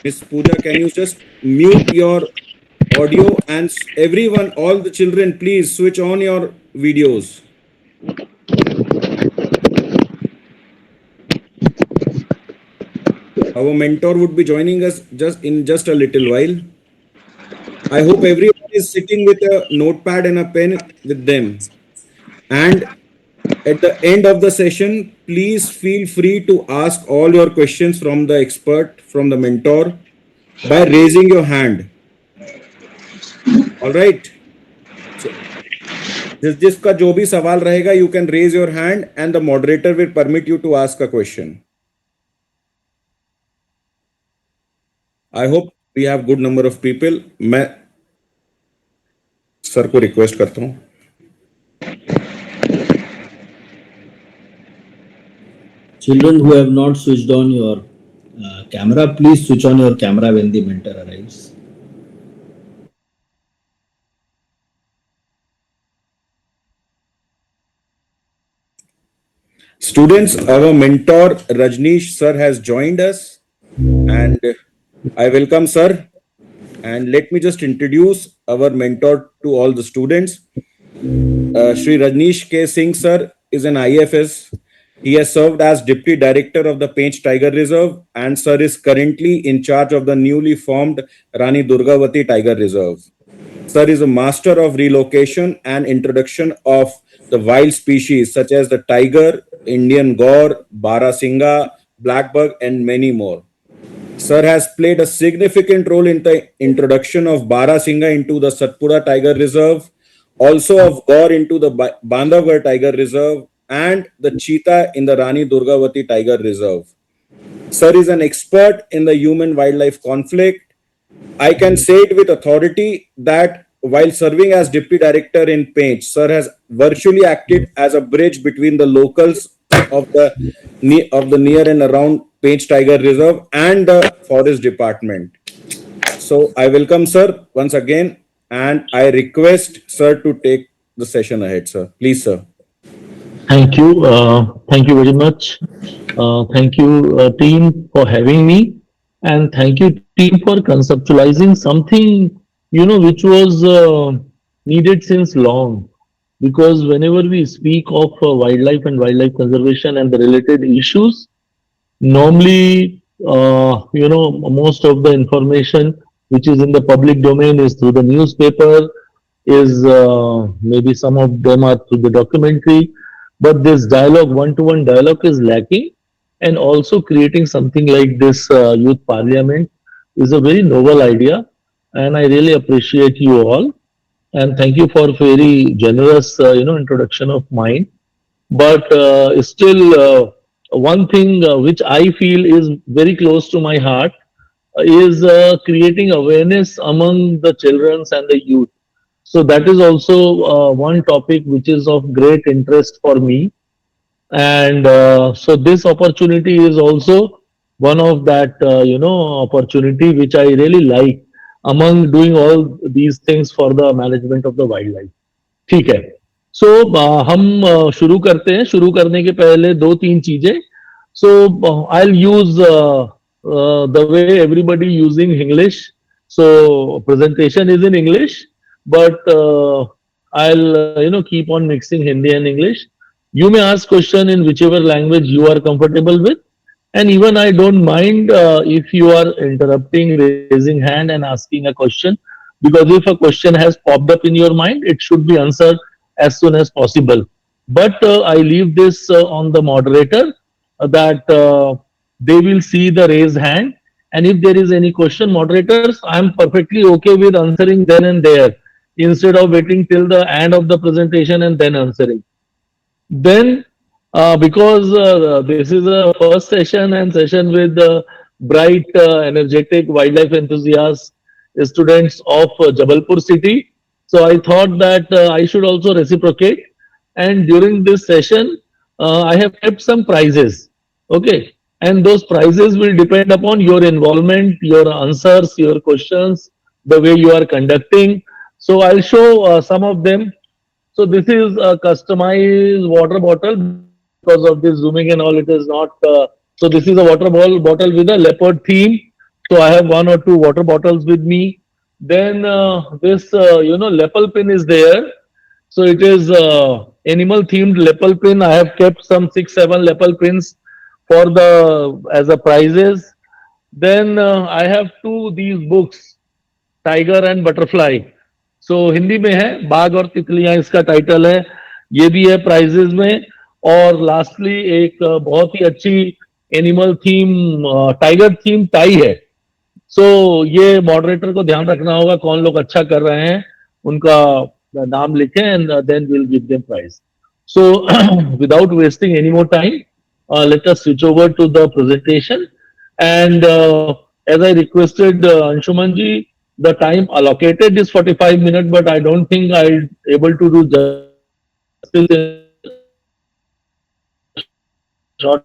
Miss Pooja, can you just mute your audio and everyone, all the children, please switch on your videos. Our mentor would be joining us just a little while. I hope everyone is sitting with a notepad and a pen with them. And at the end of the session, please feel free to ask all your questions from the expert, from the mentor, by raising your hand. All right. So, जिसका जो भी सवाल रहेगा, you can raise your hand and the moderator will permit you to ask a question. I hope we have good number of people. मैं sir को request करता हूँ. Children who have not switched on your camera, please switch on your camera when the mentor arrives. Students, our mentor Rajneesh sir has joined us, and I welcome sir. And let me just introduce our mentor to all the students. Shri Rajneesh K. Singh sir is an IFS. He has served as Deputy Director of the Painch Tiger Reserve, and sir is currently in charge of the newly formed Rani Durgawati Tiger Reserve. Sir is a master of relocation and introduction of the wild species such as the tiger, Indian gaur, Barasingha, blackbug, and many more. Sir has played a significant role in the introduction of Barasingha into the Satpura Tiger Reserve, also of gaur into the Bandhavgarh Tiger Reserve, and the cheetah in the Rani Durgawati Tiger Reserve. Sir is an expert in the human-wildlife conflict. I can say it with authority that while serving as Deputy Director in Painch, Sir has virtually acted as a bridge between the locals of the near and around Painch Tiger Reserve and the Forest Department. So I welcome Sir once again, and I request Sir to take the session ahead, Sir. Please, Sir. Thank you. Thank you very much. Thank you, team, for having me. And thank you, team, for conceptualizing something, which was needed since long. Because whenever we speak of wildlife and wildlife conservation and the related issues, normally, most of the information which is in the public domain is through the newspaper, is maybe some of them are through the documentary, but this dialogue, one-to-one dialogue is lacking, and also creating something like this youth parliament is a very novel idea, and I really appreciate you all, and thank you for very generous, introduction of mine. But still, one thing which I feel is very close to my heart is creating awareness among the children and the youth. So that is also one topic which is of great interest for me. And so this opportunity is also one of that, opportunity which I really like among doing all these things for the management of the wildlife. ठीक है. So हम शुरू करते हैं. शुरू करने के पहले दो तीन चीजें. So I'll use the way everybody using English. So presentation is in English, but I'll keep on mixing Hindi and English. You may ask question in whichever language you are comfortable with, and even I don't mind if you are interrupting, raising hand, and asking a question, because if a question has popped up in your mind, it should be answered as soon as possible. But I leave this on the moderator, that they will see the raised hand, and if there is any question, moderators, I am perfectly okay with answering then and there, instead of waiting till the end of the presentation and then answering. Then, because this is a first session and session with bright, energetic wildlife enthusiasts, students of Jabalpur city, so I thought that I should also reciprocate. And during this session, I have kept some prizes. Okay. And those prizes will depend upon your involvement, your answers, your questions, the way you are conducting. So I'll show some of them. So this is a customized water bottle. Because of this zooming and all, it is not. So this is a water bottle with a leopard theme So I have one or two water bottles with me. Then this lapel pin is there. So it is animal themed lapel pin. I have kept some 6 7 lapel pins for the as a prizes. Then I have two these books, tiger and butterfly. So Hindi में है बाघ और तितलियां, इसका title है. ये भी है प्राइजेस में. और लास्टली एक बहुत ही अच्छी animal theme, tiger theme tie है. सो ये मॉडरेटर को ध्यान रखना होगा कौन लोग अच्छा कर रहे हैं, उनका नाम लिखें and then will give them prize. So without wasting any more time, let us switch over to the presentation. And as I requested Anshuman ji, the time allocated is 45 minutes, but I don't think I'll able to do justice in a short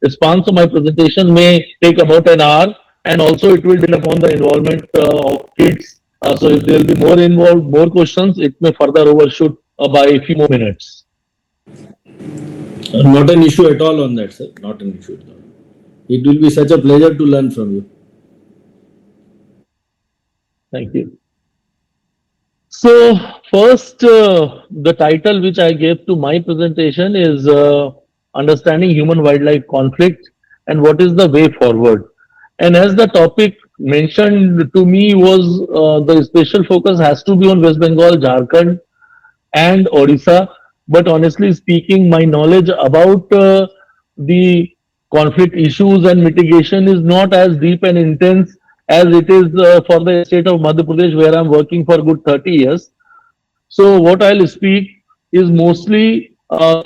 response. So my presentation may take about an hour, and also it will depend upon the involvement of kids. So if there will be more involved, more questions, it may further overshoot by a few more minutes. Not an issue at all on that, sir. Not an issue at all. It will be such a pleasure to learn from you. Thank you. So first, the title which I gave to my presentation is Understanding Human-Wildlife Conflict and What is the Way Forward. And as the topic mentioned to me was the special focus has to be on West Bengal, Jharkhand, and Odisha. But honestly speaking, my knowledge about the conflict issues and mitigation is not as deep and intense as it is for the state of Madhya Pradesh, where I'm working for good 30 years. So what I'll speak is mostly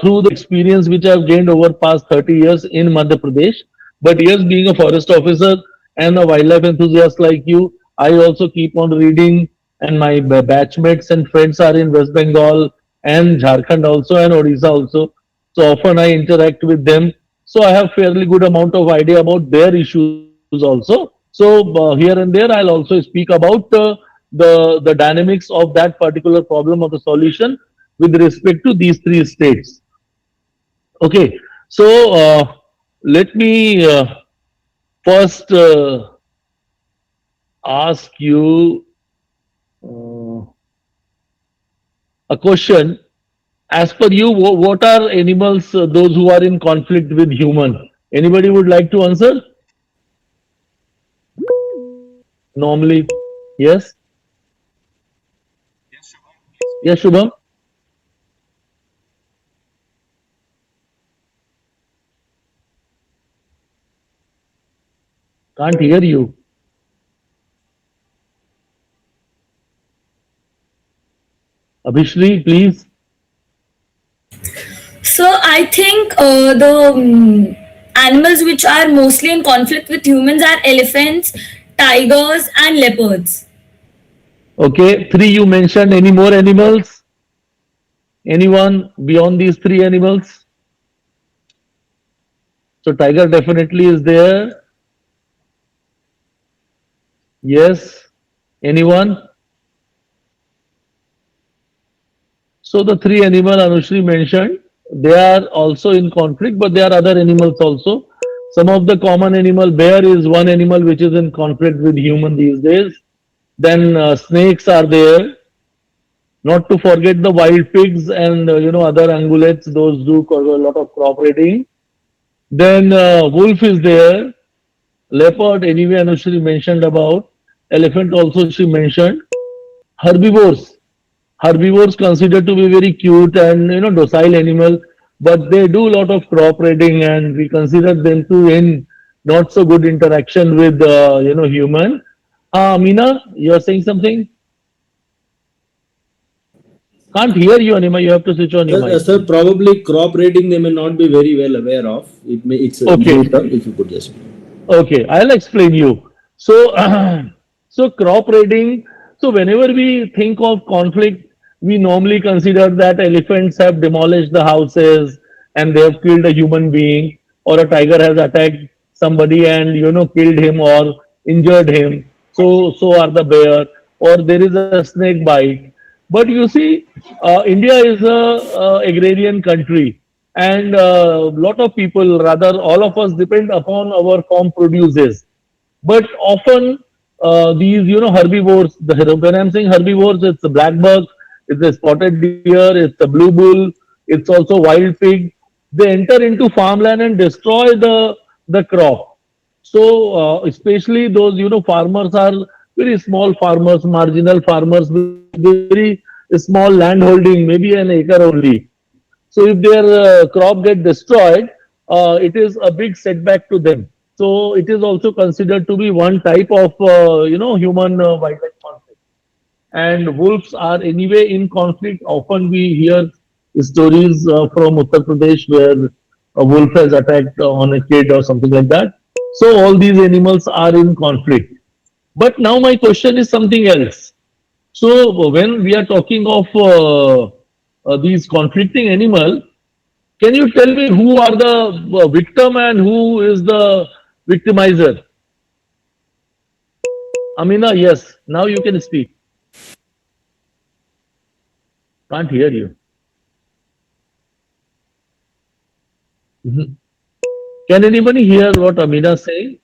through the experience which I've gained over past 30 years in Madhya Pradesh. But yes, being a forest officer and a wildlife enthusiast like you, I also keep on reading, and my batchmates and friends are in West Bengal and Jharkhand also and Odisha also. So often I interact with them. So I have fairly good amount of idea about their issues also. So here and there I'll also speak about the dynamics of that particular problem of the solution with respect to these three states. Okay, so let me first ask you uh, a question. As per you, what are animals, those who are in conflict with human? Anybody would like to answer? Normally, yes? Yes, Shubham? Can't hear you. Abhishri, please. So I think the animals which are mostly in conflict with humans are elephants, tigers, and leopards. Okay, three you mentioned. Any more animals? Anyone beyond these three animals? So tiger definitely is there. Yes. Anyone? So the three animal Anushri mentioned, they are also in conflict, but there are other animals also. Some of the common animal, bear is one animal which is in conflict with human these days. Then snakes are there. Not to forget the wild pigs and other ungulates. Those do cause a lot of crop raiding. Then wolf is there. Leopard anyway Anushri mentioned about. Elephant also she mentioned. Herbivores. Herbivores considered to be very cute and docile animal, but they do a lot of crop raiding, and we consider them to in not so good interaction with human. Meena, you are saying something? Can't hear you, Anima. You have to switch on your mic. Sir, probably crop rating they may not be very well aware of. It's Okay. if you could just. Okay, I'll explain you. So, so crop raiding. So whenever we think of conflict, we normally consider that elephants have demolished the houses and they have killed a human being, or a tiger has attacked somebody and killed him or injured him. So are the bear, or there is a snake bite. But you see, India is a agrarian country, and a lot of people, rather all of us, depend upon our farm produces. But often these herbivores. When I'm saying herbivores, it's a black buck, it's a spotted deer, it's a blue bull, it's also wild pig. They enter into farmland and destroy the crop. So especially those farmers are very small farmers, marginal farmers with very small land holding, maybe an acre only. So if their crop get destroyed, it is a big setback to them. So it is also considered to be one type of human wildlife conflict. And wolves are anyway in conflict. Often we hear stories from Uttar Pradesh where a wolf has attacked on a kid or something like that. So all these animals are in conflict. But now my question is something else. So when we are talking of these conflicting animal, can you tell me who are the victim and who is the victimizer? Amina, yes. Now you can speak. Can't hear you. Mhm. Can anybody hear what Amina is saying?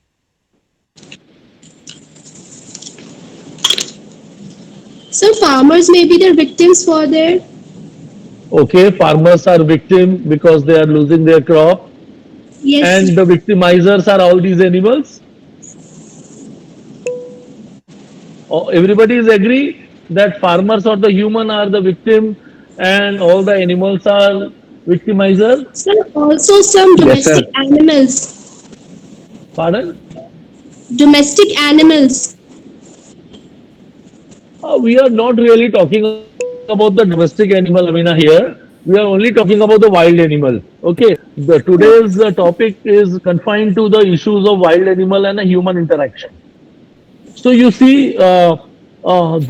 So farmers may be the victims for their. Okay, farmers are victim because they are losing their crop, Yes. and the victimizers are all these animals. Everybody is agree that farmers or the human are the victim, and all the animals are victimizer. So also some Yes, domestic sir. animals. Pardon? Domestic animals. We are not really talking about the domestic animal, Amina, here. We are only talking about the wild animal. Okay. Today's topic is confined to the issues of wild animal and a human interaction. So you see,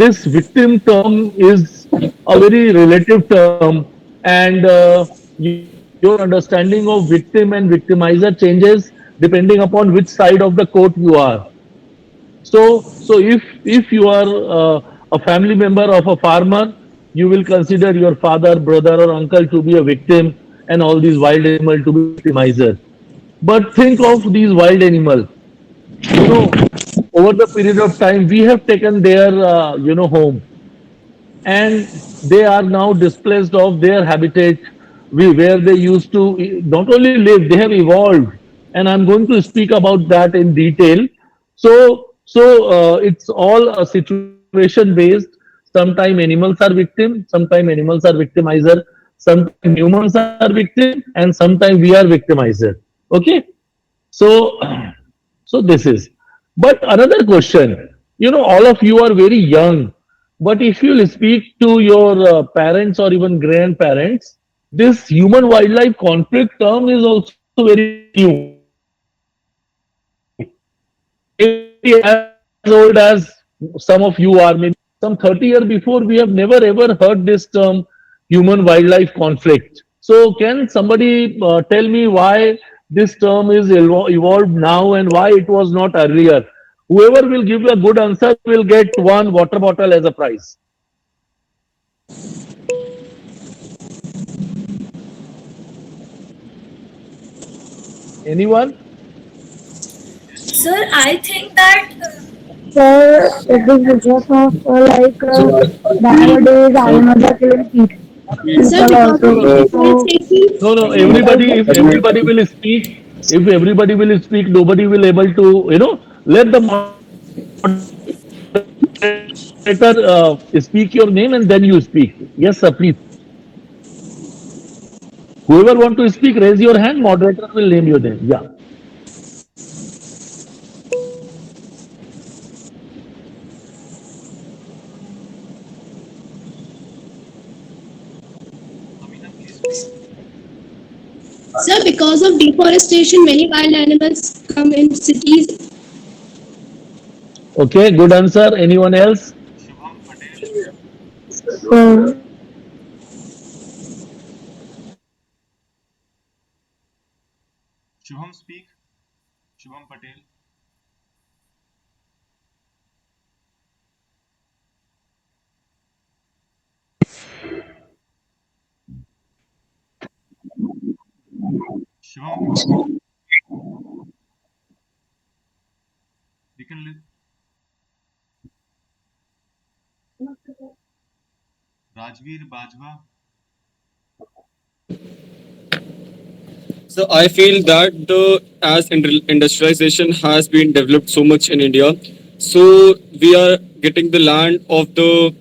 this victim term is a very relative term, and your understanding of victim and victimizer changes depending upon which side of the court you are. So if you are a family member of a farmer, you will consider your father, brother, or uncle to be a victim, and all these wild animal to be victimizer. But think of these wild animal. You know, over the period of time, we have taken their home, and they are now displaced of their habitat, where they used to not only live, they have evolved, and I'm going to speak about that in detail. So it's all a situation based. Sometimes animals are victim, sometimes animals are victimizer, sometimes humans are victim, and sometimes we are victimizer. Okay. So, so this is. But another question, all of you are very young, but if you'll speak to your parents or even grandparents, this human wildlife conflict term is also very new. Maybe as old as some of you are, maybe some 30 years before, we have never ever heard this term human wildlife conflict. So, can somebody tell me why this term is evolved now and why it was not earlier? Whoever will give a good answer will get one water bottle as a prize. Anyone? Sir, I think that So it is because of So nowadays animals are killing Sir, people because also. of So deforestation. No, no. animals Everybody, if everybody will speak, nobody will able to, let the moderator speak your name and then you speak. Yes, sir, please. Whoever want to speak, raise your hand. Moderator will name your name. Yeah. Sir, because of deforestation, many wild animals come in cities. Okay. Good answer. Anyone else? so So I feel that the as industrialization has been developed so much in India, so we are getting the land of the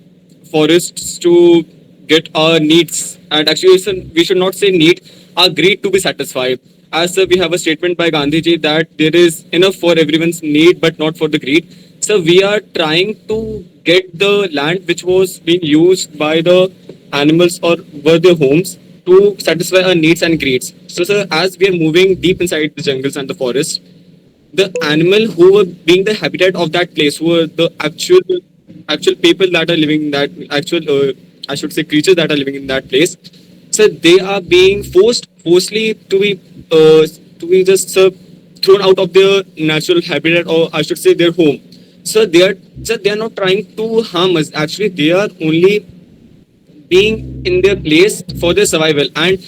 forests to get our needs, and actually we should not say need, our greed to be satisfied. As we have a statement by Gandhi ji that there is enough for everyone's need but not for the greed. So we are trying to get the land which was being used by the animals or were their homes to satisfy our needs and greeds. So, sir, as we are moving deep inside the jungles and the forest, the animal who were being the habitat of that place, who were the actual people that are living in that actual, I should say, creatures that are living in that place. So they are being forcefully to be just thrown out of their natural habitat, or I should say, their home. So they are not trying to harm us. Actually, they are only being in their place for their survival, and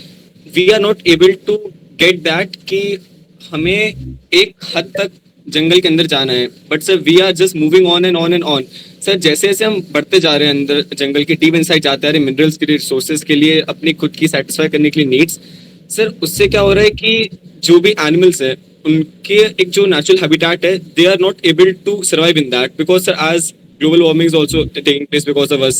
we are not able to get that कि हमें एक हद तक जंगल के अंदर जाना है, but sir we are just moving on and on and on. Sir जैसे जैसे हम बढ़ते जा रहे हैं अंदर जंगल के डीप इनसाइड जाते आ रहे हैं मिनरल्स के लिए, रिसोर्सेज के लिए, अपनी खुद की सेटिस्फाई करने के लिए नीड्स. सर उससे क्या हो रहा है कि जो भी एनिमल्स है उनके एक जो नेचुरल हैबिटेट है they are not able to survive in that because sir as global warming is also taking place because of us.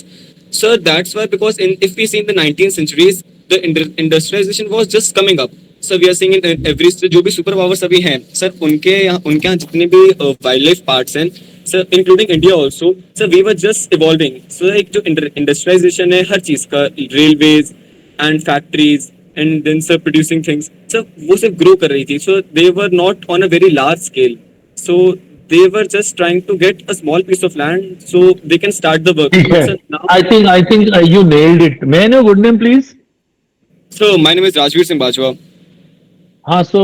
So that's why, because if we see in the 19th centuries, the industrialization was just coming up. So we are seeing in every जो भी super powers अभी हैं sir उनके यहाँ जितने भी wild life parts हैं sir including India also, sir we were just evolving. So एक जो इंडस्ट्रियलाइजेशन है हर चीज का, railways and factories and then sir producing things, sir वो सिर्फ ग्रो कर रही थी. So they were not on a very large scale. So they were just trying to get a small piece of land so they can start the work. But Yeah. sir, now, I think you nailed it. May I know your good name, please? so my name is Rajneesh Singh Bajwa. So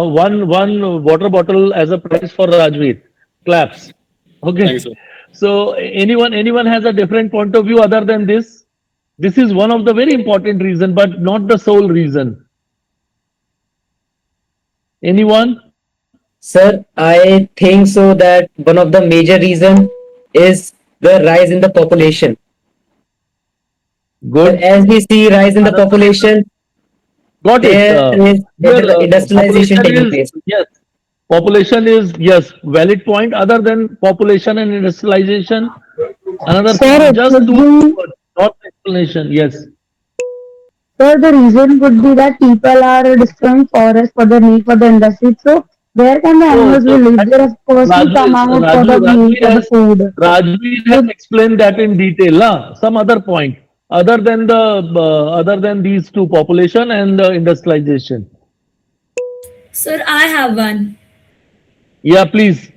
one water bottle as a prize for Rajveer. Claps. Okay. Thank you, sir. So anyone has a different point of view other than this? This is one of the very important reason, but not the sole reason. Anyone? Sir, I think so that one of the major reason is the rise in the population. Good. As we see rise in the population, Got it. there is industrialization Population taking is, place. yes. Population is, yes, valid point. Other than population and industrialization, another Sir, thing, it just could two be, words, not explanation. Yes. sir, the reason could be that people are destroying forests for the need for the industry. So where can the animals will live? There of course will come out for the need for the food. Rajveer has explained that in detail. Some other point other than these two, population and industrialization. Sir, I have one. Yeah, please.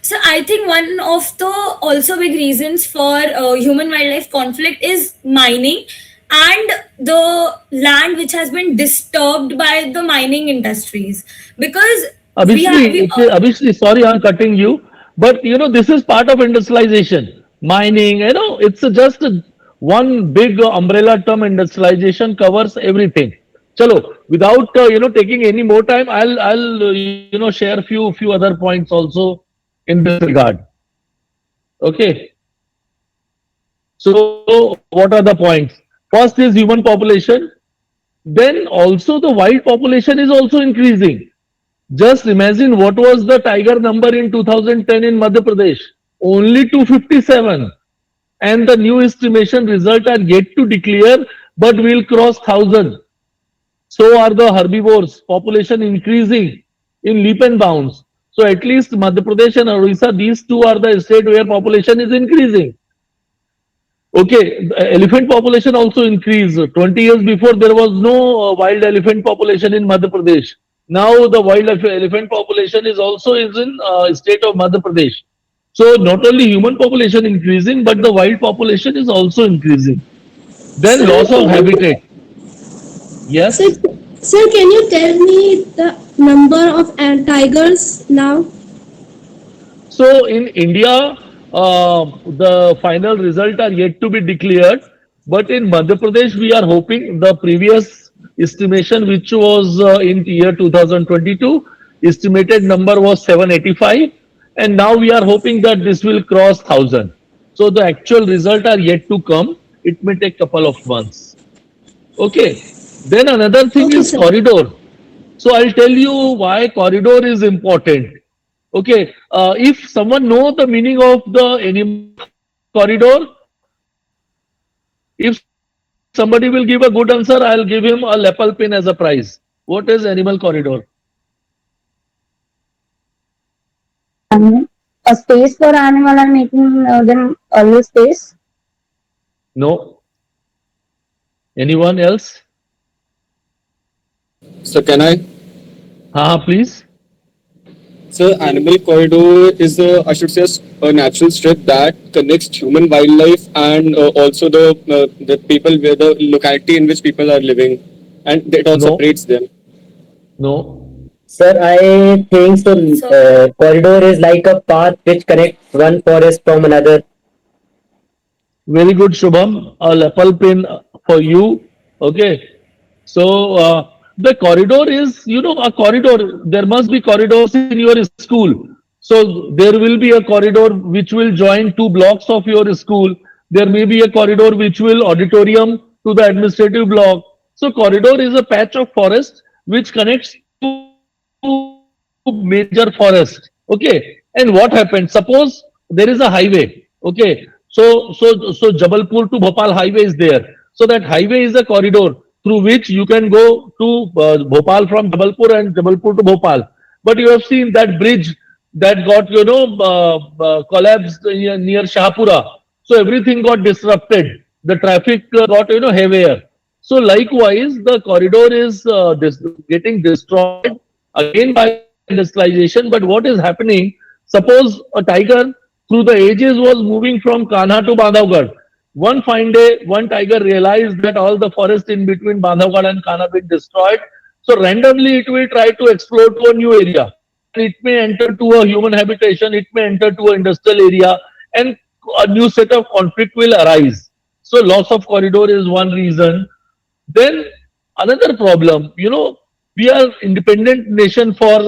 So I think one of the also big reasons for human wildlife conflict is mining and the land which has been disturbed by the mining industries, because Obviously, sorry, I'm cutting you, but this is part of industrialization. Mining, it's just one big umbrella term. Industrialization covers everything. Chalo, without taking any more time, I'll share few other points also in this regard. Okay. So what are the points? First is human population. Then also the wild population is also increasing. Just imagine what was the tiger number in 2010 in Madhya Pradesh. Only 257. And the new estimation result are yet to declare, but will cross 1,000. So are the herbivores, population increasing in leap and bounds. So at least Madhya Pradesh and Orissa, these two are the state where population is increasing. Okay, the elephant population also increased. 20 years before, there was no wild elephant population in Madhya Pradesh. Now the wild elephant population is also in state of Madhya Pradesh. So not only human population increasing, but the wild population is also increasing. Then loss of habitat. Yes. Sir, can you tell me the number of tigers now? So in India, the final result are yet to be declared. But in Madhya Pradesh, we are hoping the previous estimation, which was in year 2022, estimated number was 785. And now we are hoping that this will cross 1,000. So the actual result are yet to come. it may take couple of months. Okay. Then another thing Okay, is sir. corridor. So I'll tell you why corridor is important. Okay, if someone know the meaning of the animal corridor, if somebody will give a good answer, I'll give him a Lepal pin as a prize. What is animal corridor? And a space for animal and making them always space. No. Anyone else? So can I? Please. So animal corridor is I should say a natural strip that connects human wildlife and also the people where the locality in which people are living, and it also No. separates them. No. Sir, I think so. So Corridor is like a path which connects one forest from another. Very good, Shubham. A lapel pin for you. Okay. So the corridor is, a corridor. There must be corridors in your school. So there will be a corridor which will join two blocks of your school. There may be a corridor which will auditorium to the administrative block. So corridor is a patch of forest which connects two major forest. Okay. And what happens? Suppose there is a highway. Okay. So Jabalpur to Bhopal highway is there. So that highway is a corridor through which you can go to Bhopal from Jabalpur and Jabalpur to Bhopal. But you have seen that bridge that got collapsed near Shahpura. So everything got disrupted. The traffic got heavier. So likewise, the corridor is getting destroyed again by the industrialization. But what is happening? Suppose a tiger through the ages was moving from Kanha to Bandhavgarh. One fine day, one tiger realized that all the forest in between Bandhavgarh and Kanha been destroyed. So randomly it will try to explore to a new area, and it may enter to a human habitation, it may enter to an industrial area, and a new set of conflict will arise. So loss of corridor is one reason. Then another problem, we are independent nation for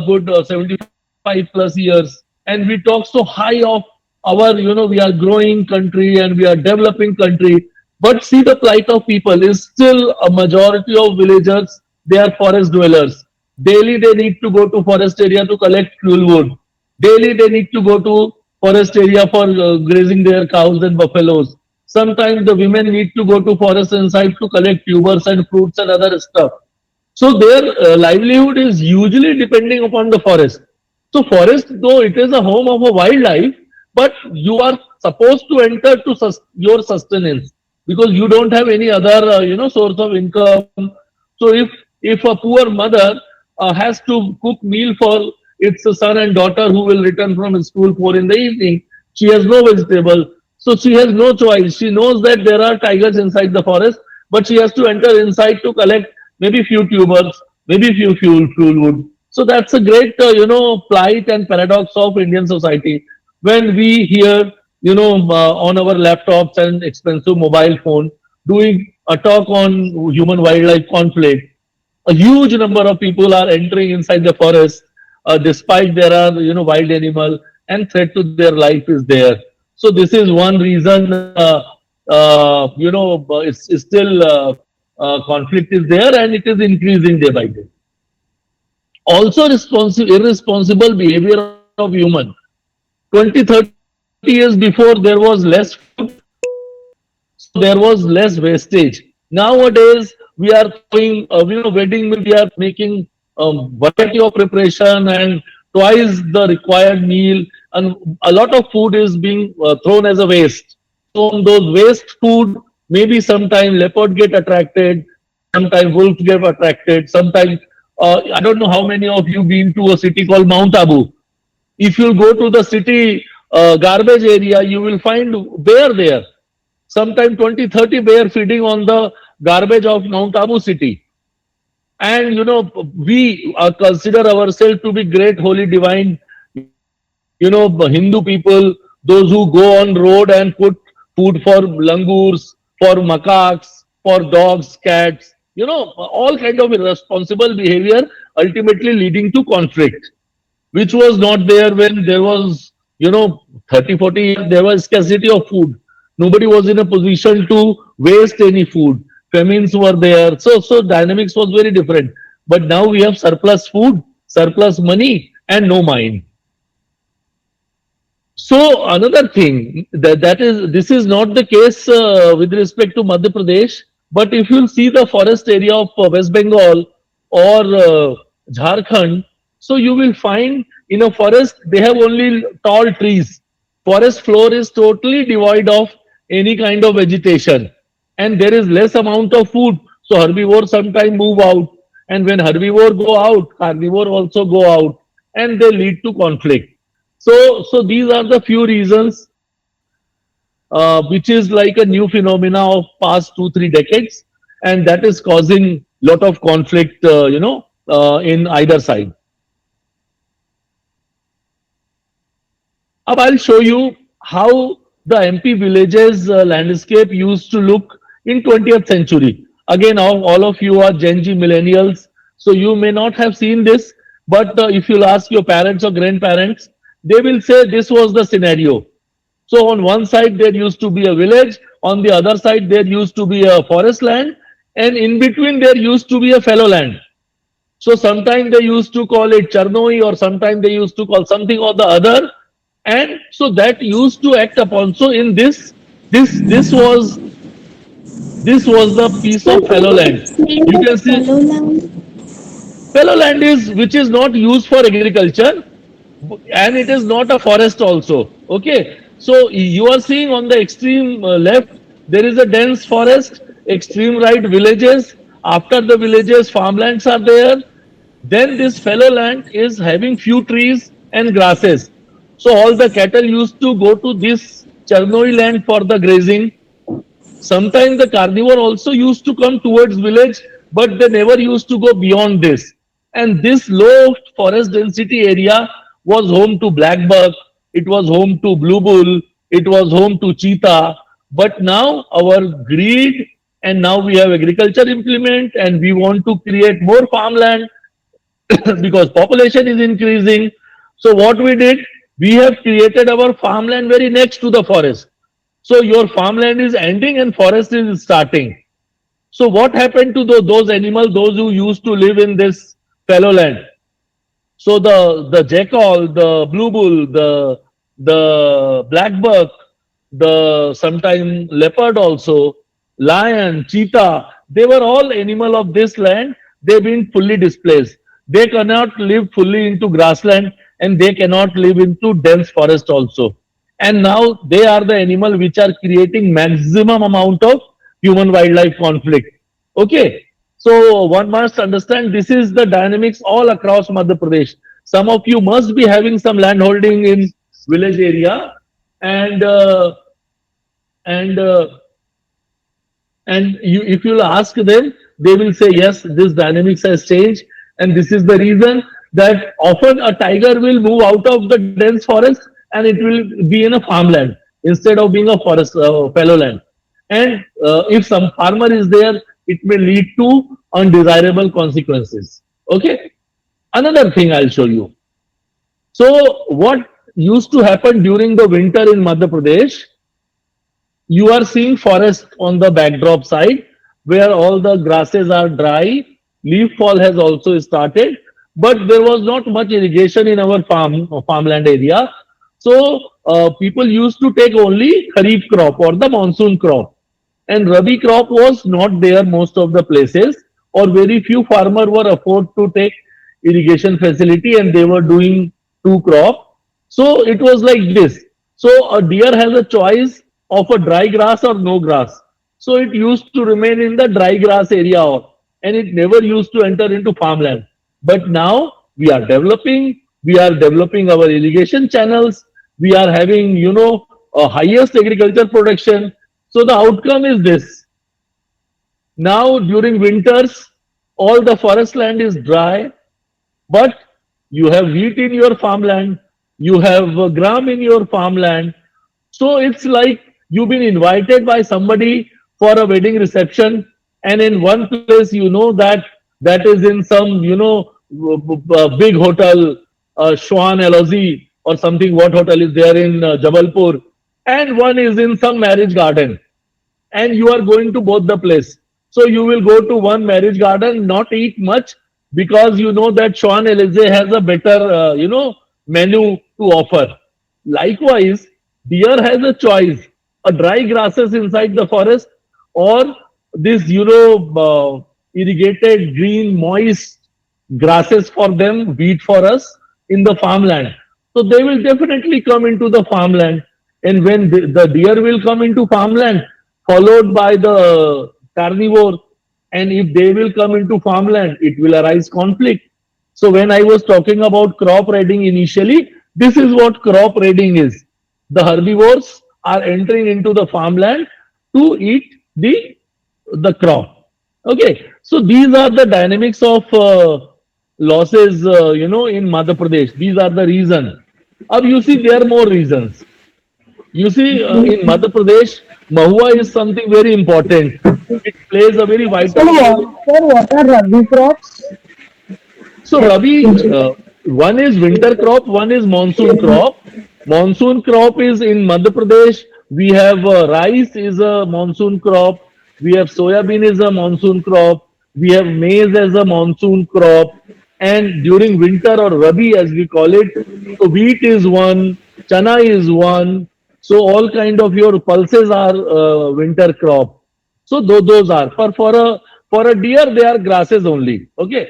good 75 plus years, and we talk so high of our, we are growing country and we are developing country. But see, the plight of people is still a majority of villagers, they are forest dwellers. Daily they need to go to forest area to collect fuel wood. Daily they need to go to forest area for grazing their cows and buffaloes. Sometimes the women need to go to forest inside to collect tubers and fruits and other stuff. So their livelihood is usually depending upon the forest. So forest, though it is a home of a wildlife, but you are supposed to enter to your sustenance, because you don't have any other source of income. So if a poor mother has to cook meal for its son and daughter who will return from school 4 in the evening, she has no vegetable. So she has no choice. She knows that there are tigers inside the forest, but she has to enter inside to collect maybe few tubers, maybe few fuel wood. So that's a great, plight and paradox of Indian society. When we hear, on our laptops and expensive mobile phone, doing a talk on human wildlife conflict, a huge number of people are entering inside the forest, despite there are, wild animal and threat to their life is there. So this is one reason, it's still conflict is there and it is increasing day by day. Also, irresponsible behavior of human. 20, 30 years before, there was less food, so there was less wastage. Nowadays, we are throwing, wedding meal, we are making variety of preparation and twice the required meal, and a lot of food is being thrown as a waste. So on those waste food, maybe sometime leopard get attracted, sometimes wolves get attracted, sometimes I don't know how many of you been to a city called Mount Abu. If you go to the city garbage area, you will find bear there. Sometimes 20, 30 bear feeding on the garbage of Mount Abu city. And we consider ourselves to be great, holy, divine, Hindu people, those who go on road and put food for langurs, for macaques, for dogs, cats, all kind of irresponsible behavior, ultimately leading to conflict, which was not there when there was, 30, 40 years, there was scarcity of food. Nobody was in a position to waste any food. Famines were there. So dynamics was very different. But now we have surplus food, surplus money, and no mind. So another thing that is this is not the case with respect to Madhya Pradesh, but if you see the forest area of West Bengal or Jharkhand, so you will find in a forest they have only tall trees. Forest floor is totally devoid of any kind of vegetation, and there is less amount of food. So herbivores sometimes move out, and when herbivore go out, carnivore also go out, and they lead to conflict. So these are the few reasons, which is like a new phenomena of past 2-3 decades, and that is causing lot of conflict, in either side. Now I'll show you how the MP villages landscape used to look in 20th century. Again, all of you are Gen Z millennials, so you may not have seen this, but if you'll ask your parents or grandparents, they will say this was the scenario. So on one side there used to be a village, on the other side there used to be a forest land, and in between there used to be a fallow land. So sometimes they used to call it Charnoi, or sometimes they used to call something or the other, and so that used to act upon. So in this was the piece Sir, of can fallow you land. explain You the can see fellow land? fallow land is which is not used for agriculture, and it is not a forest also. Okay, so you are seeing on the extreme left there is a dense forest, extreme right villages, after the villages farmlands are there, then this fallow land is having few trees and grasses. So all the cattle used to go to this Chernoi land for the grazing. Sometimes the carnivore also used to come towards village, but they never used to go beyond this. And this low forest density area was home to black buck, it was home to blue bull, it was home to cheetah. But now our greed, and now we have agriculture implement, and we want to create more farmland because population is increasing. So what we did, we have created our farmland very next to the forest. So your farmland is ending and forest is starting. So what happened to those animals, those who used to live in this fallow land? So the jackal, the blue bull, the black buck, the sometime leopard also, lion, cheetah, they were all animal of this land. They've been fully displaced. They cannot live fully into grassland, and they cannot live into dense forest also. And now they are the animal which are creating maximum amount of human wildlife conflict. Okay, so one must understand this is the dynamics all across Madhya Pradesh. Some of you must be having some land holding in village area, and and uh, and you, if you'll ask them, they will say yes, this dynamics has changed, and this is the reason that often a tiger will move out of the dense forest and it will be in a farmland instead of being a forest fallow land. And if some farmer is there, it may lead to undesirable consequences. Okay, another thing I'll show you. So what used to happen during the winter in Madhya Pradesh, you are seeing forest on the backdrop side where all the grasses are dry, leaf fall has also started, but there was not much irrigation in our farmland area. So people used to take only kharif crop or the monsoon crop, and rabi crop was not there most of the places, or very few farmer were afford to take irrigation facility, and they were doing two crop. So it was like this. So a deer has a choice of a dry grass or no grass. So it used to remain in the dry grass area, and it never used to enter into farmland. But now we are developing our irrigation channels, we are having, a highest agriculture production. So the outcome is this. Now during winters, all the forest land is dry, but you have wheat in your farmland, you have gram in your farmland. So it's like you've been invited by somebody for a wedding reception, and in one place you know that is in some, big hotel, Schwan LOZ or something. What hotel is there in Jabalpur? and one is in some marriage garden, and you are going to both the place. So you will go to one marriage garden, not eat much, because you know that Sean Elize has a better, menu to offer. Likewise, deer has a choice: a dry grasses inside the forest, or this, irrigated, green, moist grasses for them, wheat for us in the farmland. So they will definitely come into the farmland. And when the deer will come into farmland, followed by the carnivore, and if they will come into farmland, it will arise conflict. So when I was talking about crop raiding initially, this is what crop raiding is. The herbivores are entering into the farmland to eat the crop. Okay, so these are the dynamics of losses, in Madhya Pradesh. These are the reason. Now you see, there are more reasons. You see, in Madhya Pradesh, Mahua is something very important. It plays a very vital role. Sir, what are Rabi crops? So Rabi, one is winter crop, one is monsoon crop. Monsoon crop is in Madhya Pradesh. We have rice is a monsoon crop. We have soybean is a monsoon crop. We have maize as a monsoon crop. And during winter, or Rabi as we call it, so wheat is one, chana is one. So all kind of your pulses are winter crop. So those are for a deer, they are grasses only. Okay.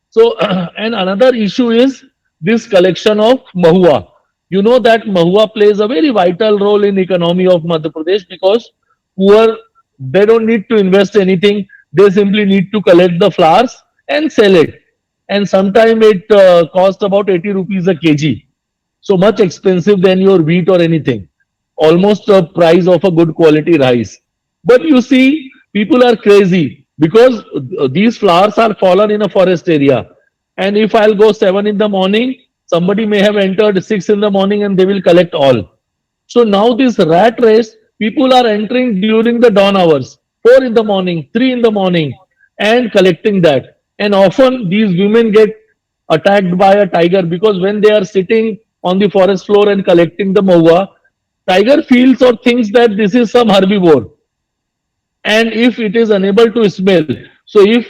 So, and another issue is this collection of mahua. You know that mahua plays a very vital role in economy of Madhya Pradesh, because poor, they don't need to invest anything. They simply need to collect the flowers and sell it. And sometimes it costs about 80 rupees a kg. So much expensive than your wheat or anything. Almost a price of a good quality rice. But you see, people are crazy because these flowers are fallen in a forest area. And if I'll go 7 in the morning, somebody may have entered 6 in the morning and they will collect all. So now this rat race, people are entering during the dawn hours, 4 in the morning, 3 in the morning, and collecting that. And often these women get attacked by a tiger, because when they are sitting on the forest floor and collecting the mahua, tiger feels or thinks that this is some herbivore, and if it is unable to smell, so if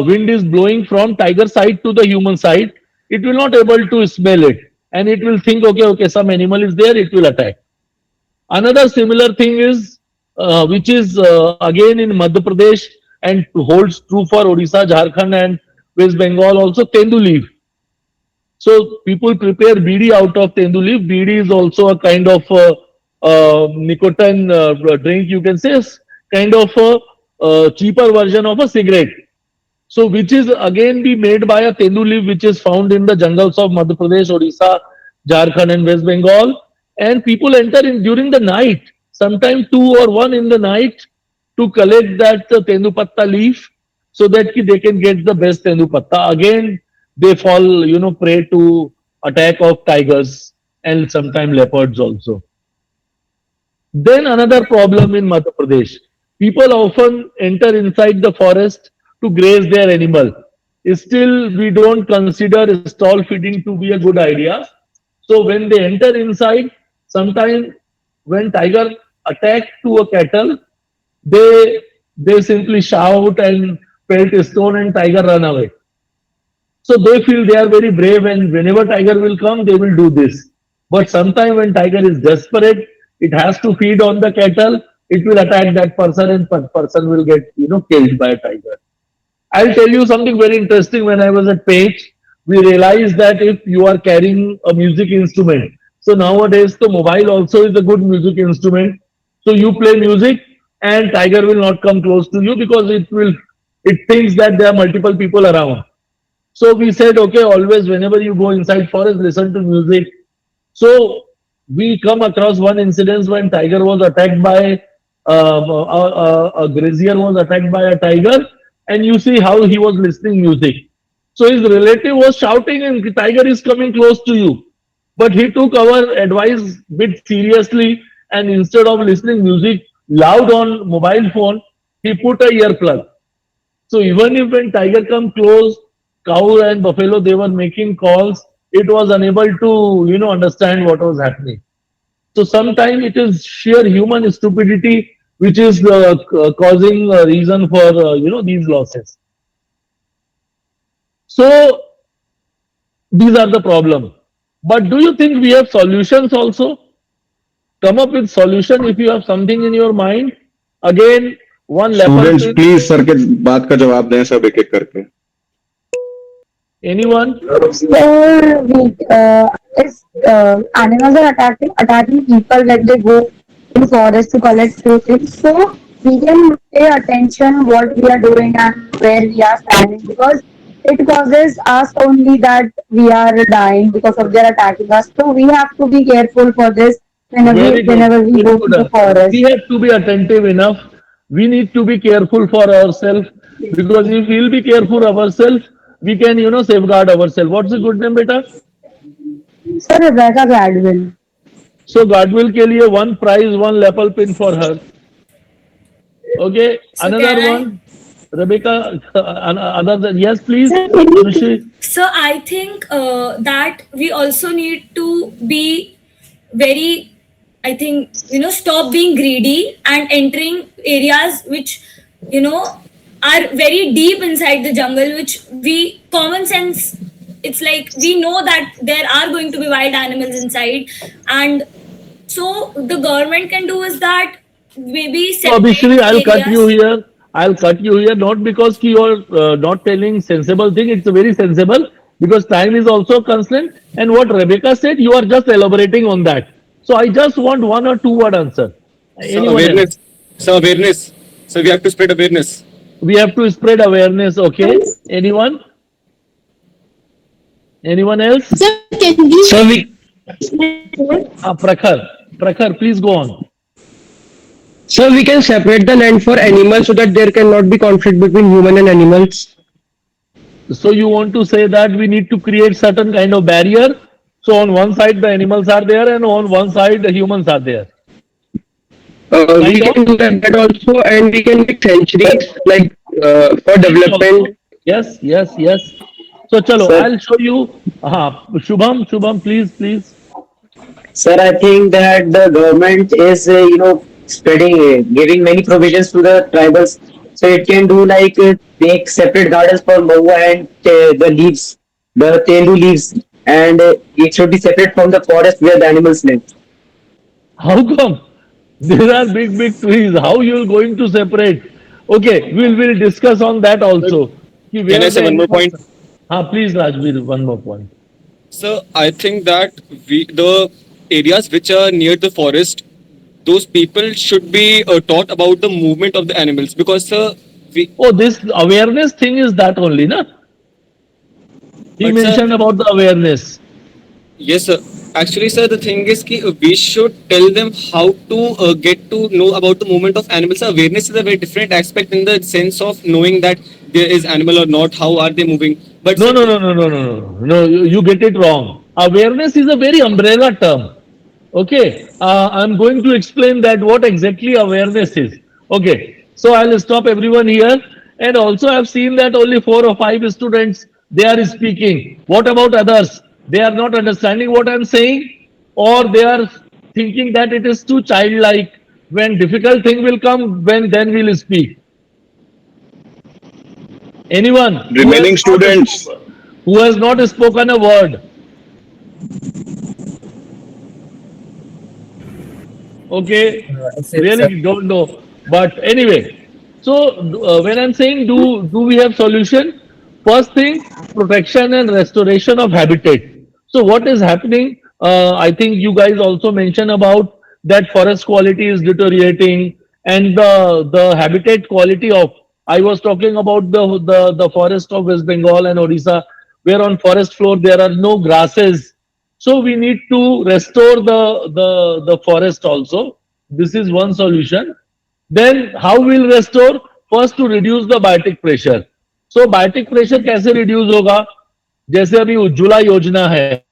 wind is blowing from tiger side to the human side, it will not able to smell it, and it will think, okay, some animal is there, it will attack. Another similar thing is, which is again in Madhya Pradesh, and holds true for Odisha, Jharkhand, and West Bengal also, tendu leaf. So people prepare BD out of tendu leaf. BD is also a kind of nicotine drink, you can say, kind of a cheaper version of a cigarette. So which is again be made by a tendu leaf, which is found in the jungles of Madhya Pradesh, Odisha, Jharkhand, and West Bengal. And people enter in during the night, sometime 2 or 1 in the night, to collect that tendu patta leaf, so that they can get the best tendu patta. Again, they fall, prey to attack of tigers and sometimes leopards also. Then another problem in Madhya Pradesh, people often enter inside the forest to graze their animal. Still, we don't consider stall feeding to be a good idea. So when they enter inside, sometimes when tiger attack to a cattle, they they simply shout and pelt a stone and tiger run away. So they feel they are very brave, and whenever tiger will come, they will do this. But sometimes when tiger is desperate, it has to feed on the cattle. It will attack that person, and person will get killed by a tiger. I'll tell you something very interesting. When I was at Page, we realized that if you are carrying a music instrument, so nowadays the mobile also is a good music instrument. So you play music, and tiger will not come close to you, because it thinks that there are multiple people around. So we said, okay, always whenever you go inside forest, listen to music. So we come across one incident when tiger was attacked by a grazier was attacked by a tiger, and you see how he was listening music. So his relative was shouting, and the tiger is coming close to you. But he took our advice bit seriously, and instead of listening music loud on mobile phone, he put a earplug. So even if when tiger come close, cow and buffalo, they were making calls, it was unable to understand what was happening. So sometimes it is sheer human stupidity which is causing a reason for these losses. So these are the problem. But do you think we have solutions also? Come up with solution if you have something in your mind. Again, one leopard students print. Please sir के बात का जवाब दें सब एक एक करके. Anyone? So if animals are attacking people, like they go in forest to collect fruit, so we can pay attention what we are doing and where we are standing, because it causes us only that we are dying because of their attacking us. So we have to be careful for this whenever we Very go to good the answer. We forest. have to be attentive enough. We need to be careful for ourselves because if we'll be careful ourselves, we can, safeguard ourselves. What's the good name, beta? So Rebecca Gladwin. So Godwill के लिए one prize, one lapel pin for her. Okay, So can another I? one. Rebecca, other than yes, please. Sir, can you Anushi. So I think that we also need to be very, I think, stop being greedy and entering areas which, are very deep inside the jungle, which we common sense, it's like we know that there are going to be wild animals inside. And so the government can do is that maybe So separate Abhishri, the I'll cut you areas. here. I'll cut you here, not because you're not telling sensible thing. It's very sensible because time is also a constraint. And what Rebecca said, you are just elaborating on that. So I just want one or two word answer. So Anyone else? awareness. So awareness. So we have to spread awareness. We have to spread awareness. Okay. Anyone? Anyone else? Sir, can we? So we Prakhar. Prakhar, please go on. So we can separate the land for animals so that there cannot be conflict between human and animals. So you want to say that we need to create certain kind of barrier. So on one side the animals are there and on one side the humans are there. We Kind of. can do that also, and we can make sanctuaries like for Trees development. also. Yes, yes, yes. So chalo, sir, I'll show you. Shubham, please. sir, I think that the government is spreading, giving many provisions to the tribals, so it can do like make separate gardens for maua and the leaves, the tendu leaves, and it should be separate from the forest where the animals live. How come? There are big trees. How you are going to separate? Okay, we'll discuss on that also. Ki Can I where say the one more animals. point? Please, Rajveer, one more point. So I think that the areas which are near the forest, those people should be taught about the movement of the animals because we. Oh, this awareness thing is that only, na? He But sir, mentioned about the awareness. yes, sir. Actually, sir, the thing is that we should tell them how to get to know about the movement of animals. Sir, awareness is a very different aspect in the sense of knowing that there is animal or not, how are they moving. But No, sir, no, no, no, no, no, no. No, you get it wrong. Awareness is a very umbrella term. Okay, I'm going to explain that what exactly awareness is. Okay, so I'll stop everyone here. And also, I've seen that only 4 or 5 students they are speaking. What about others? They are not understanding what I'm saying, or they are thinking that it is too childlike. When difficult thing will come, when then we'll speak. Anyone Remaining students, who has not spoken a word? Okay, really don't know. But anyway, so when I'm saying do we have solution? First thing, protection and restoration of habitat. So what is happening? I think you guys also mentioned about that forest quality is deteriorating and the habitat quality of. I was talking about the forest of West Bengal and Odisha, where on forest floor there are no grasses, so we need to restore the forest also. This is one solution. Then how we'll restore? First to reduce the biotic pressure. So biotic pressure कैसे reduce होगा? जैसे अभी उज्ज्वला योजना है,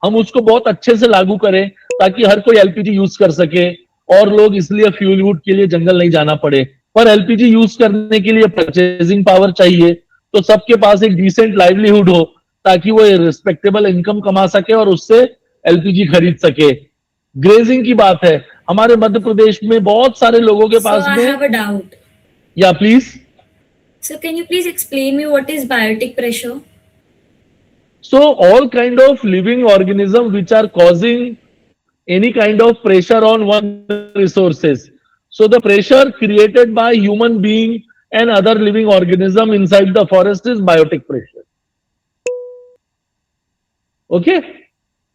हम उसको बहुत अच्छे से लागू करें ताकि हर कोई एलपीजी यूज कर सके और लोग इसलिए फ्यूल वुड के लिए जंगल नहीं जाना पड़े. पर एलपीजी यूज करने के लिए परचेजिंग पावर चाहिए, तो सबके पास एक डिसेंट लाइवलीहुड हो ताकि वो रिस्पेक्टेबल इनकम कमा सके और उससे एलपीजी खरीद सके. ग्रेजिंग की बात है, हमारे मध्य प्रदेश में बहुत सारे लोगों के So पास I में, have a doubt. या please. So can you please explain me what is biotic pressure? So all kind of living organism which are causing any kind of pressure on one resources. So the pressure created by human being and other living organism inside the forest is biotic pressure. Okay?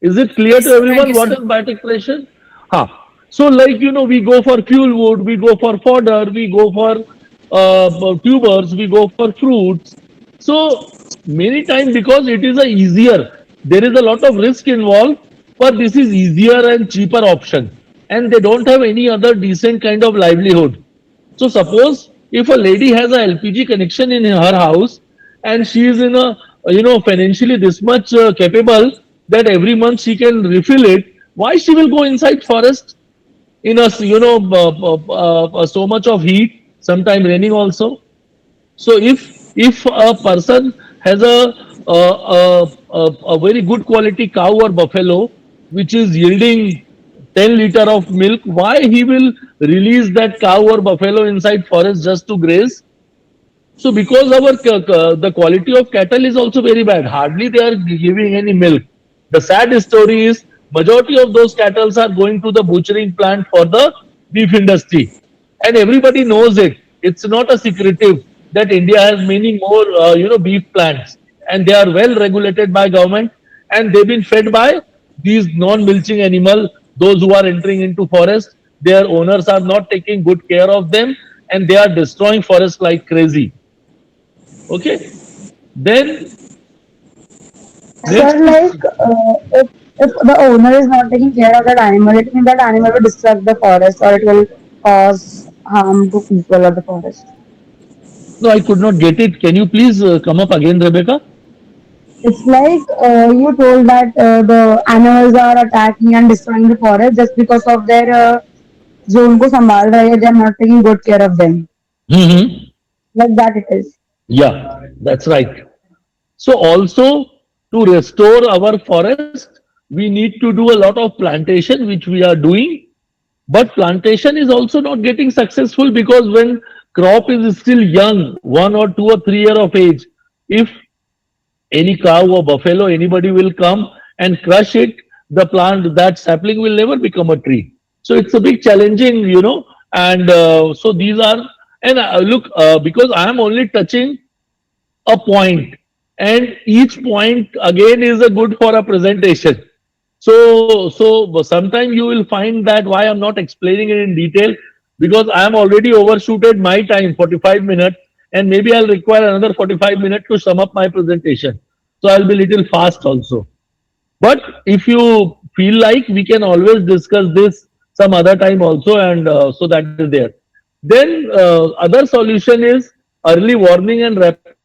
Is it clear to Yes, sir. Thank everyone you, what is sir. biotic pressure? Huh. So like we go for fuel wood, we go for fodder, we go for tubers, we go for fruits. So many times because it is a easier, there is a lot of risk involved, but this is easier and cheaper option, and they don't have any other decent kind of livelihood. So suppose if a lady has a LPG connection in her house and she is in a financially this much capable that every month she can refill it, why she will go inside forest in a so much of heat, sometime raining also. So if a person has a very good quality cow or buffalo which is yielding 10 liter of milk, why he will release that cow or buffalo inside forest just to graze? So because our the quality of cattle is also very bad, hardly they are giving any milk. The sad story is majority of those cattle are going to the butchering plant for the beef industry, and everybody knows it. It's not a secretive that India has many more beef plants, and they are well regulated by government, and they've been fed by these non-milching animal. Those who are entering into forest, their owners are not taking good care of them, and they are destroying forest like crazy. Okay. Then Sir, next is, like if the owner is not taking care of that animal, it means that animal will disturb the forest or it will cause harm to people or the forest. no, I could not get it. Can you please come up again, Rebecca? It's like you told that the animals are attacking and destroying the forest just because of their zone को संभाल रहे हैं, they are not taking good care of them. Mm-hmm. Like that it is. Yeah, that's right. So also to restore our forest, we need to do a lot of plantation, which we are doing. But plantation is also not getting successful because when crop is still young, 1 or 2 or 3 year of age, if any cow or buffalo, anybody will come and crush it, the plant, that sapling will never become a tree. So it's a big challenging, and so these are, and look, because I am only touching a point, and each point again is a good for a presentation. So sometime you will find that why I'm not explaining it in detail, because I am already overshooted my time 45 minutes, and maybe I'll require another 45 minutes to sum up my presentation. So I'll be little fast also. But if you feel like, we can always discuss this some other time also, and so that is there. Then other solution is early warning and rapid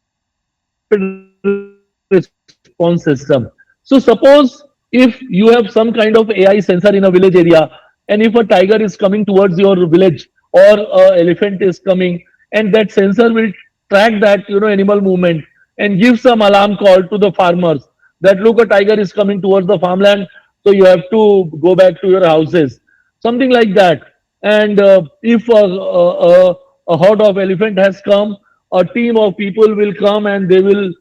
response system. So suppose if you have some kind of AI sensor in a village area, and if a tiger is coming towards your village or elephant is coming, and that sensor will track that animal movement and give some alarm call to the farmers that look, a tiger is coming towards the farmland, so you have to go back to your houses, something like that. And if a herd of elephant has come, a team of people will come and they will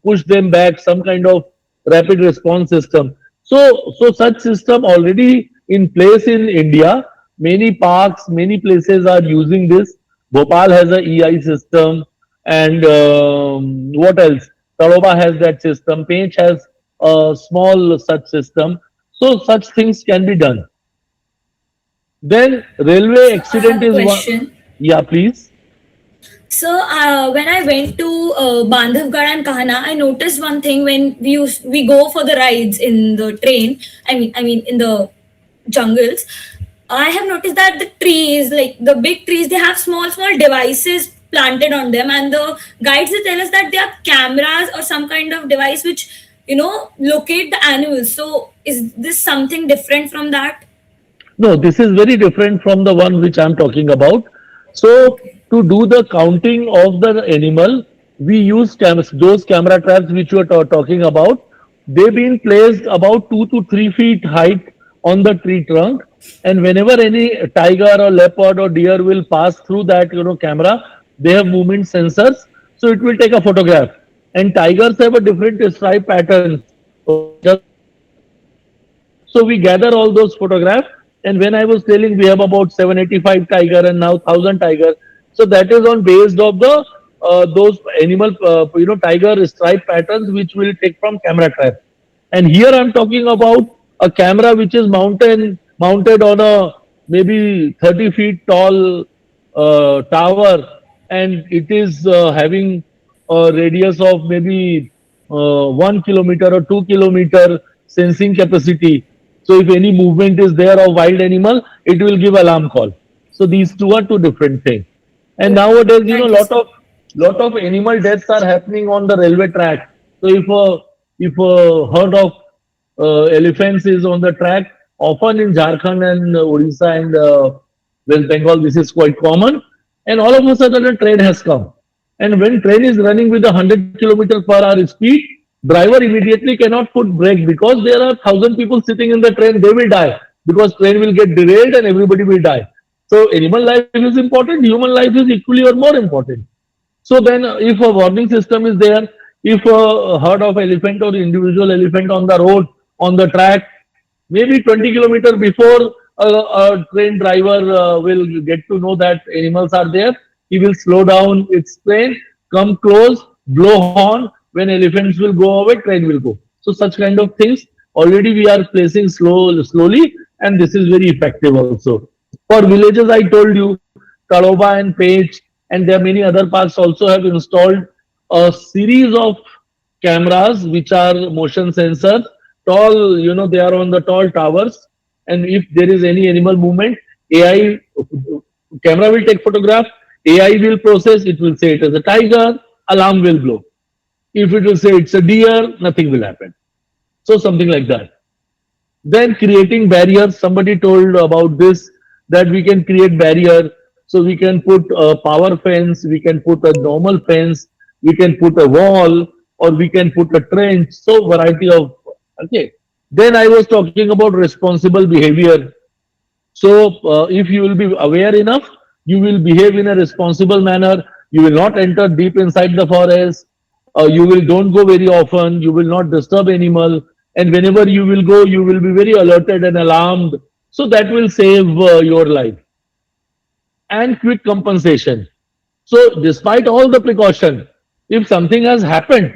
push them back, some kind of rapid response system. So such system already in place in India. Many parks, many places are using this. Bhopal has a EI system, and what else? Tadoba has that system. Painch has a small such system. So such things can be done. Then railway So I accident have a is one. question. Yeah, please. So when I went to Bandhavgarh and Kahana, I noticed one thing when we go for the rides in the train. I mean in the jungles. I have noticed that the trees, like the big trees, they have small devices planted on them, and the guides they tell us that they are cameras or some kind of device which locate the animals. So is this something different from that? No, this is very different from the one which I'm talking about. So Okay. to do the counting of the animal, we use those camera traps which you are talking about. They've been placed about 2 to 3 feet height on the tree trunk, and whenever any tiger or leopard or deer will pass through that camera, they have movement sensors, so it will take a photograph. And tigers have a different stripe patterns. Okay, just like elephants. So we gather all those photographs. And when I was telling we have about 785 tiger and now 1,000 tiger, so that is on based of the those animal tiger stripe patterns which will take from camera trap. And here I'm talking about a camera which is mounted on a maybe 30 feet tall tower, and it is having a radius of maybe 1 kilometer or 2 kilometer sensing capacity. So if any movement is there of wild animal, it will give alarm call. So these two are two different things. And nowadays, Thank you, sir. lot of animal deaths are happening on the railway track. So if a herd of elephants is on the track, often in Jharkhand and Odisha and West Bengal, this is quite common. And all of a sudden, a train has come. And when train is running with a 100 kilometer per hour speed, driver immediately cannot put brake because there are 1,000 people sitting in the train. They will die because train will get derailed and everybody will die. So animal life is important. Human life is equally or more important. So then, if a warning system is there, if a herd of elephant or individual elephant on the road, on the track, maybe 20 kilometers before a train driver will get to know that animals are there, he will slow down its train, come close, blow horn. When elephants will go away, train will go. So such kind of things already we are placing slowly, and this is very effective also. For villages, I told you, Tadoba and Page, and there are many other parks also have installed a series of cameras which are motion sensors. Tall, they are on the tall towers, and if there is any animal movement, AI camera will take photograph. AI will process. It will say it is a tiger. Alarm will blow. If it will say it's a deer, nothing will happen. So something like that. Then creating barriers. Somebody told about this, that we can create barrier. So we can put a power fence, we can put a normal fence, we can put a wall, or we can put a trench. So variety of, okay. Then I was talking about responsible behavior. So if you will be aware enough, you will behave in a responsible manner. You will not enter deep inside the forest. You will don't go very often. You will not disturb animal. And whenever you will go, you will be very alerted and alarmed. So that will save your life. And quick compensation. So despite all the precaution, if something has happened,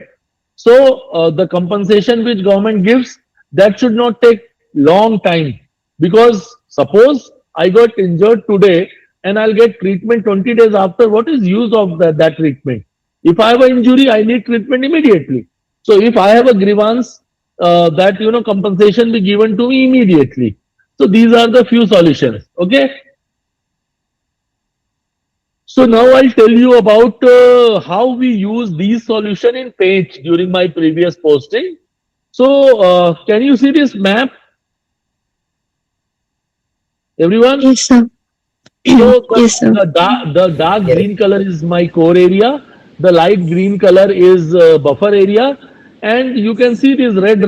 so the compensation which government gives, that should not take long time, because suppose I got injured today and I'll get treatment 20 days after. What is use of that treatment? If I have an injury, I need treatment immediately. So if I have a grievance, that compensation be given to me immediately. So these are the few solutions. Okay. So now I'll tell you about how we use these solution in Paint during my previous posting. So can you see this map, everyone? Yes, sir. So Yes, sir. the dark green color is my core area. The light green color is buffer area, and you can see these red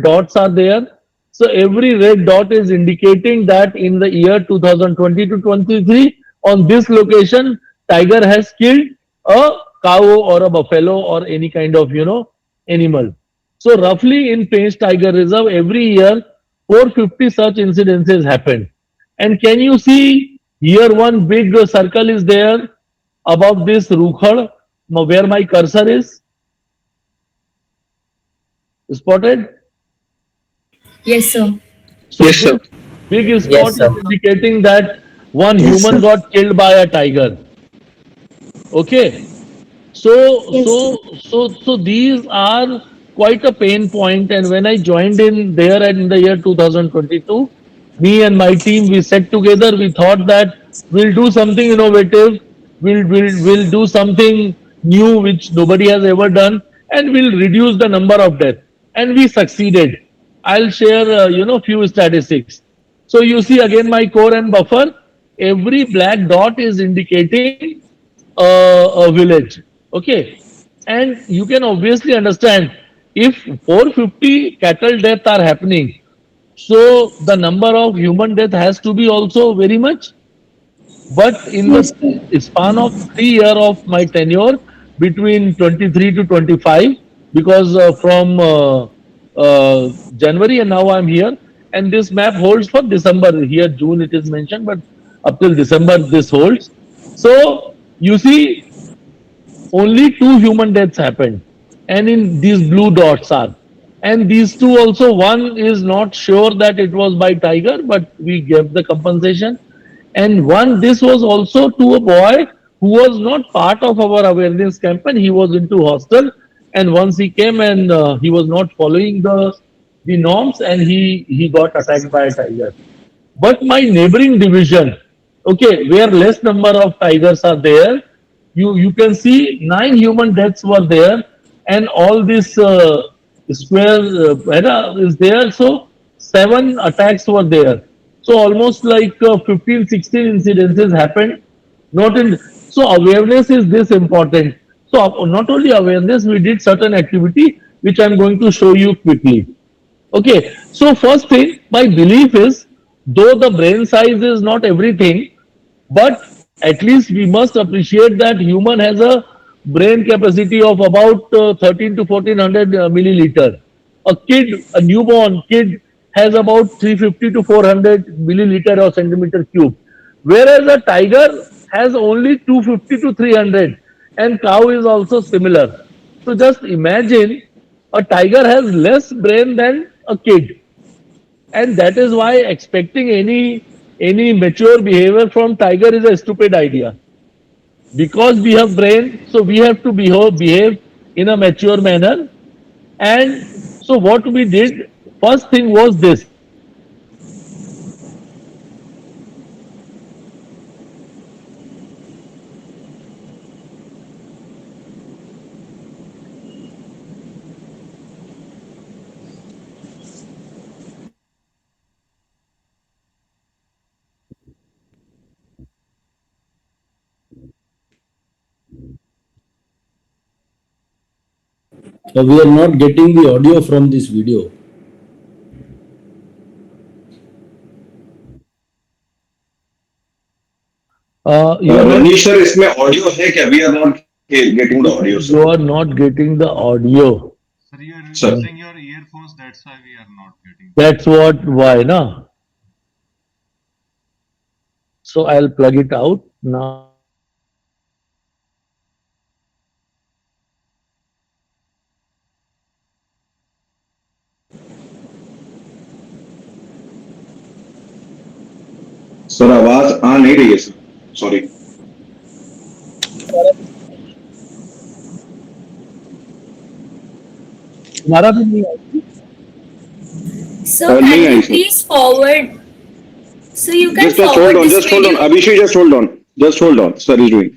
dots are there. So every red dot is indicating that in the year 2020 to 23, on this location, tiger has killed a cow or a buffalo or any kind of animal. So roughly in Painch Tiger Reserve, every year 450 such incidences happen. And can you see here one big circle is there above this Rukhad, where my cursor is spotted? Yes, sir. So yes, sir. Big spot Yes, is sir. indicating that one Yes, human sir. got killed by a tiger. Okay. So, Yes, sir. these are quite a pain point. And when I joined in there in the year 2022, me and my team, we sat together. We thought that we'll do something innovative. We'll do something new which nobody has ever done, and we'll reduce the number of deaths. And we succeeded. I'll share few statistics. So you see again my core and buffer. Every black dot is indicating a village. Okay, and you can obviously understand, if 450 cattle deaths are happening, So the number of human death has to be also very much. But in the Yes, sir. span of 3 year of my tenure between 23 to 25, because from January and now I'm here, and this map holds for December. Here June it is mentioned, but up till December this holds. So you see, only two human deaths happened, and in these blue dots are, and these two also, one is not sure that it was by tiger, but we gave the compensation, and one, this was also to a boy who was not part of our awareness campaign. He was into hostel, and once he came and he was not following the norms, and he got attacked by a tiger. But my neighboring division, okay, where less number of tigers are there, you can see nine human deaths were there, and all this square is there. So seven attacks were there. So almost like 15, 16 incidences happened. Not in so awareness is this important. So not only awareness, we did certain activity which I'm going to show you quickly. Okay, so first thing, my belief is, though the brain size is not everything, but at least we must appreciate that human has a brain capacity of about 13 to 1400 milliliter. A kid, a newborn kid, has about 350 to 400 milliliter or centimeter cube, whereas a tiger has only 250 to 300, and cow is also similar. So just imagine, a tiger has less brain than a kid, and that is why expecting any mature behavior from tiger is a stupid idea. Because we have brain, so we have to behave in a mature manner. And so what we did, first thing was this. We are not getting the audio from this video. You are not Ranish sir इसमें audio है क्या we are not getting the audio you sir are not getting the audio. Sir, you are sir using your earphones, that's why we are not getting. That's what why na. So I'll plug it out now. Sir आवाज आ नहीं रही है sir sorry तुम्हारा भी नहीं आया? So नहीं can I you sir please forward? So you can just hold forward on this just hold on video. abhishek just hold on sir is doing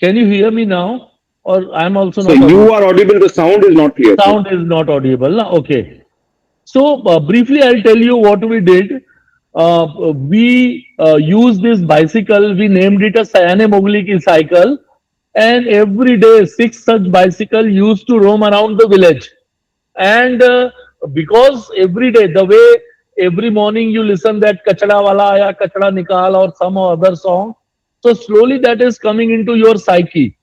Can you hear me now? Or I'm also so not you audible? are audible the sound is not clear sir Sound is not audible. Na? Okay. So briefly, I'll tell you what we did. We used this bicycle. We named it a Sayane Mogli ki cycle, and every day six such bicycle used to roam around the village. And because every day, the way every morning you listen that kachada wala ya kachada nikal or some other song, so slowly that is coming into your psyche.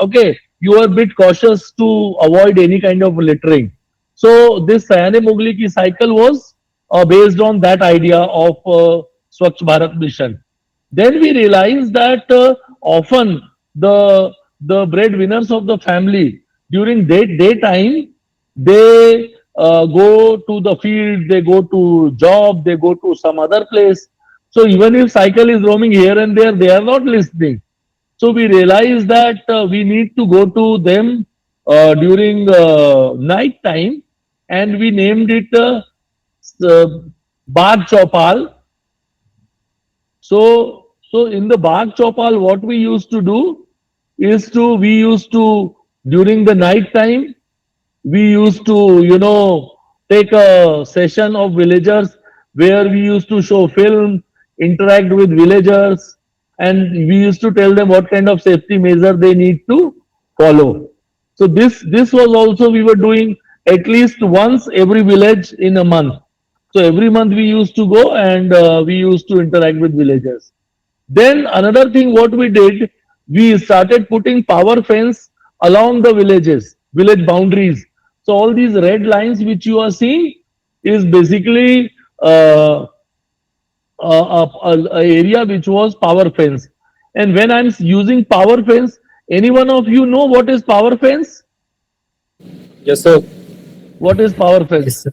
Okay, you are a bit cautious to avoid any kind of littering. So this Sayane Mugli ki cycle was based on that idea of Swachh Bharat mission. Then we realized that often the breadwinners of the family during daytime, they go to the field, they go to job, they go to some other place. So even if cycle is roaming here and there, they are not listening. So we realized that we need to go to them during night time, and we named it uh, Bag Chopal. So in the Bag Chopal, what we used to do is we used to, during the night time, we used to, take a session of villagers where we used to show film, interact with villagers, and we used to tell them what kind of safety measure they need to follow. So this was also we were doing. at least once every village in a month. So every month we used to go and we used to interact with villagers. Then another thing what we did, we started putting power fence along the villages, village boundaries. So all these red lines which you are seeing is basically a area which was power fence. And when I'm using power fence, any one of you know what is power fence? Yes, sir. What is power fence?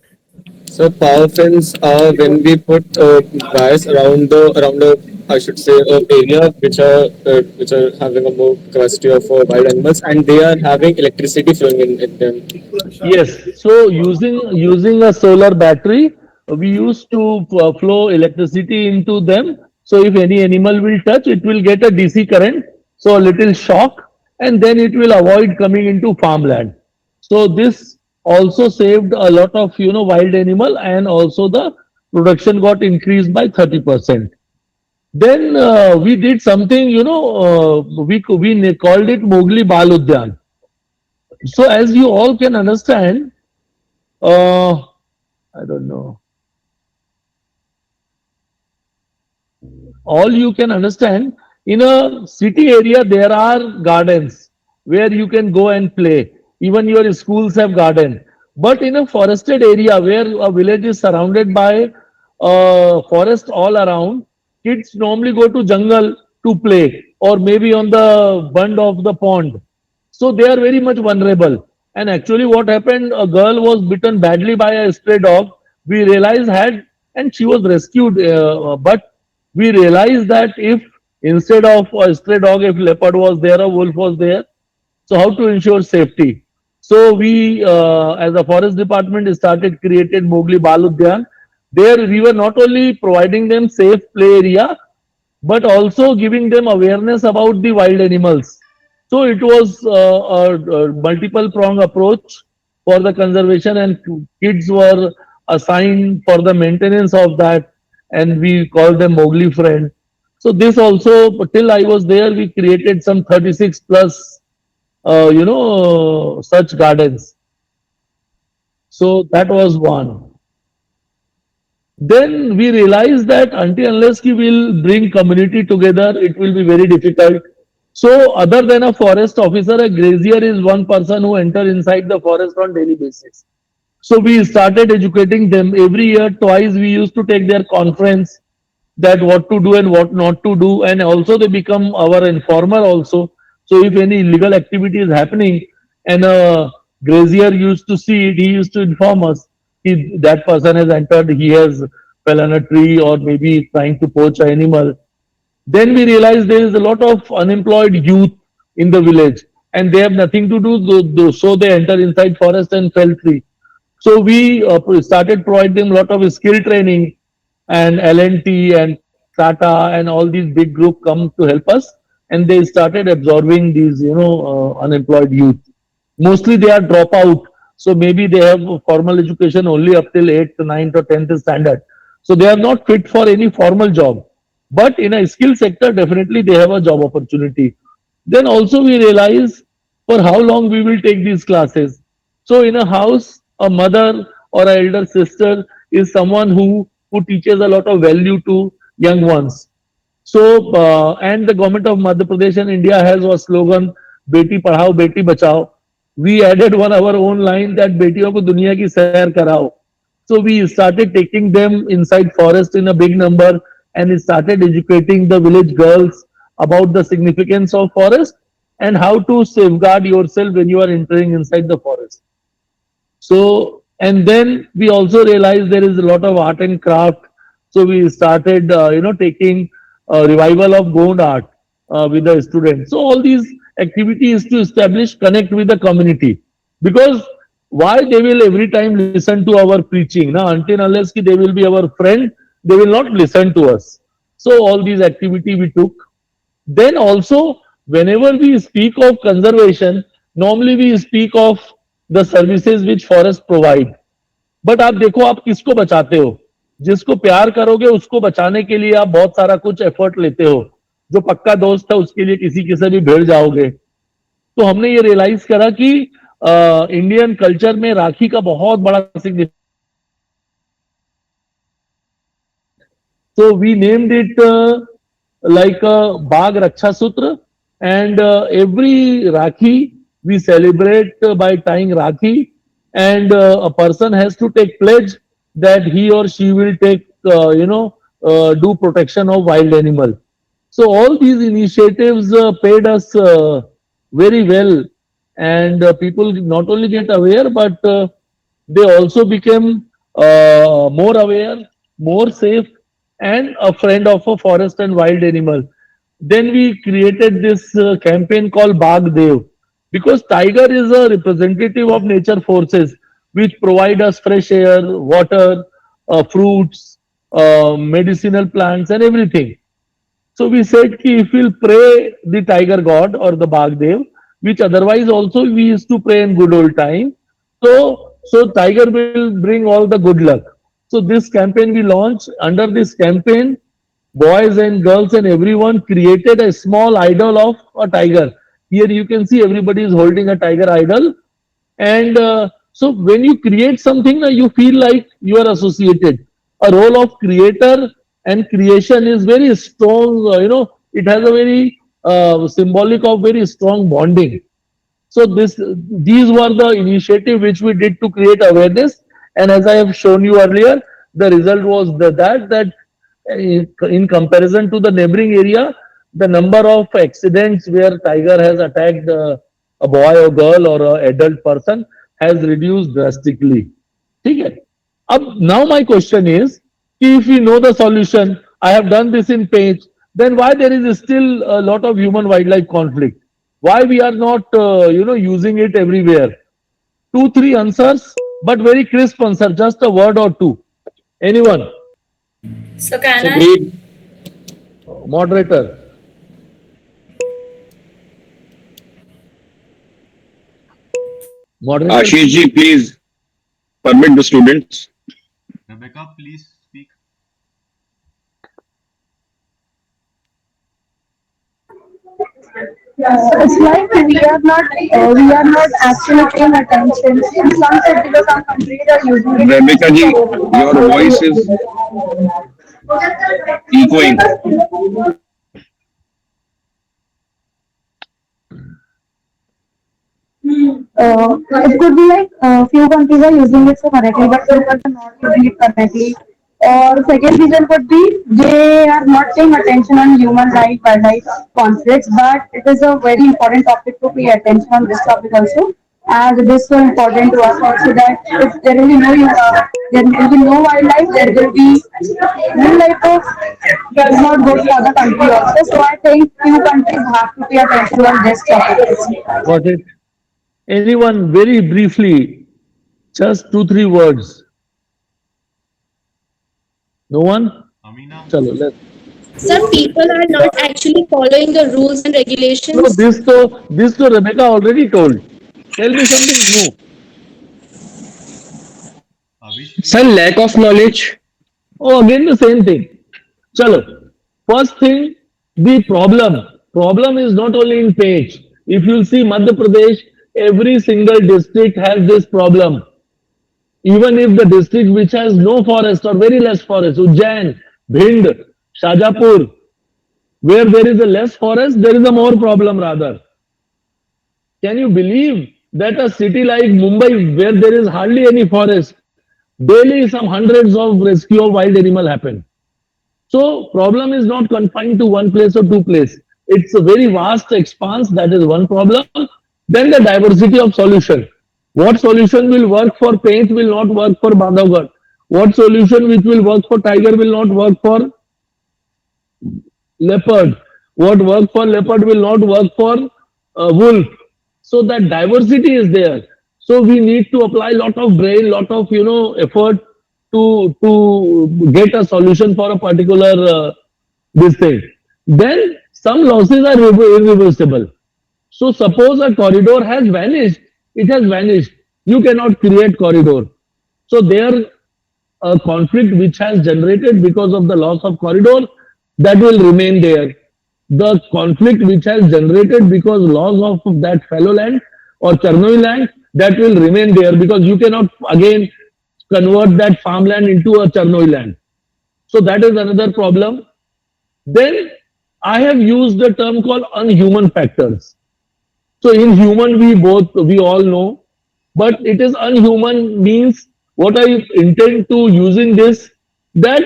So power fence are when we put wires around the, I should say, area which are having a more capacity of wild animals, and they are having electricity flowing in them. Yes. So using a solar battery, we used to flow electricity into them. So if any animal will touch, it will get a DC current, so a little shock, and then it will avoid coming into farmland. So this also saved a lot of wild animal, and also the production got increased by 30%. Then we did something, we called it Mowgli Bal Udyan. So as you all can understand, uh, I don't know. All you can understand, in a city area there are gardens where you can go and play. Even your schools have garden. But in a forested area where a village is surrounded by forest all around, kids normally go to jungle to play, or maybe on the bund of the pond. So they are very much vulnerable. And actually, what happened? A girl was bitten badly by a stray dog. We realized and she was rescued. But we realized that if instead of a stray dog, if leopard was there, a wolf was there, so how to ensure safety? So we, as a forest department, started created Mowgli Bal Udyan. There we were not only providing them safe play area, but also giving them awareness about the wild animals. So it was a multiple prong approach for the conservation, and kids were assigned for the maintenance of that, and we called them Mowgli friend. So this also, till I was there, we created some 36 plus, such gardens. So that was one. Then we realized that until unless we will bring community together, it will be very difficult. So other than a forest officer, a grazier is one person who enter inside the forest on daily basis. So we started educating them every year. Twice we used to take their conference, that what to do and what not to do, and also they become our informer also. So if any illegal activity is happening and a grazier used to see it, he used to inform us. That person has entered, he has fell on a tree, or maybe trying to poach an animal. Then we realized there is a lot of unemployed youth in the village, and they have nothing to do, so they enter inside forest and fell tree. So we started providing them a lot of skill training, and L&T and Tata and all these big group come to help us, and they started absorbing these unemployed youth. Mostly they are dropout, so maybe they have formal education only up till 8th, 9th or 10th standard. So they are not fit for any formal job. But in a skill sector, definitely they have a job opportunity. Then also we realize for how long we will take these classes. So in a house, a mother or an elder sister is someone who teaches a lot of value to young ones. So, and the government of Madhya Pradesh and India has a slogan, "Beti Padhao, Beti Bachao." We added one our own line that "Betiyon ko duniya ki sair karao." So we started taking them inside forest in a big number, and started educating the village girls about the significance of forest and how to safeguard yourself when you are entering inside the forest. So, and then we also realized there is a lot of art and craft. So we started, taking revival of Gond art with the students. So all these activities to establish connect with the community, because why they will every time listen to our preaching? Now, until unless they will be our friend, they will not listen to us. So all these activity we took. Then also, whenever we speak of conservation, normally we speak of the services which forest provide. But आप देखो आप किसको बचाते हो? जिसको प्यार करोगे उसको बचाने के लिए आप बहुत सारा कुछ एफर्ट लेते हो. जो पक्का दोस्त है उसके लिए किसी के से भी भिड़ जाओगे. तो हमने ये रियलाइज करा कि इंडियन कल्चर में राखी का बहुत बड़ा सिग्निफिकेंस है. So we named it like Bag Raksha Sutra, and every Rakhi we celebrate by tying Rakhi, and a person has to take pledge that he or she will take, do protection of wild animal. So all these initiatives paid us very well, and people not only get aware, but they also became more aware, more safe, and a friend of a forest and wild animal. Then we created this campaign called Bag Dev, because tiger is a representative of nature forces which provide us fresh air, water, fruits, medicinal plants, and everything. So we said ki if we'll pray the tiger god or the Bagdev, which otherwise also we used to pray in good old time. So tiger will bring all the good luck. So this campaign we launched. Under this campaign, boys and girls and everyone created a small idol of a tiger. Here you can see everybody is holding a tiger idol, and so when you create something, you feel like you are associated. A role of creator and creation is very strong. It has a very symbolic of very strong bonding. So these were the initiative which we did to create awareness, and as I have shown you earlier, the result was that in comparison to the neighboring area, the number of accidents where tiger has attacked a boy or girl or a adult person has reduced drastically. ठीक है. अब now my question is, if we know the solution, I have done this in page, then why there is still a lot of human wildlife conflict? Why we are not using it everywhere? Two three answers, but very crisp answer, just a word or two. Anyone? So can So I? great. Moderator. Moderator. Ashish ji, please permit the students. Rebecca, please speak. So it's like we are not actually paying attention. In some cities or some countries are using it. Rebecca ji, your voice is echoing. It could be like few countries are using it so correctly, but few are not using it correctly. Or second reason could be they are not paying attention on human life, wildlife conflicts. But it is a very important topic to pay attention on this topic also, as it is so important to us also that if there will be there will be no wildlife, there will be no life of does not good for the country also. So I think few countries have to pay attention on this topic. Got it. Anyone, very briefly, just two, three words. No one? Amina, Chalo, let's. Sir, people are not actually following the rules and No, regulations. this to Rebecca already told. Tell me something new. Abish, Sir, please. lack of knowledge. Oh, again the same thing. Chalo. First thing, the problem. Problem is not only in page. If you see Madhya Pradesh, every single district has this problem. Even if the district which has no forest or very less forest, Ujjain, Bhind, Shajapur, where there is a less forest, there is a more problem rather. Can you believe that a city like Mumbai, where there is hardly any forest, daily some hundreds of rescue of wild animal happen? So problem is not confined to one place or two place. It's a very vast expanse. That is one problem. Then the diversity of solution. What solution will work for paint will not work for Bandhavgarh. What solution which will work for tiger will not work for leopard. What work for leopard will not work for wolf. So that diversity is there. So we need to apply lot of brain, lot of effort to get a solution for a particular this thing. Then some losses are irreversible. So suppose a corridor has vanished, it has vanished. You cannot create corridor. So there a conflict which has generated because of the loss of corridor, that will remain there. The conflict which has generated because loss of that fallow land or Chernobyl land, that will remain there because you cannot again convert that farmland into a Chernobyl land. So that is another problem. Then I have used the term called unhuman factors. So in human, we all know, but it is unhuman means what I intend to using this that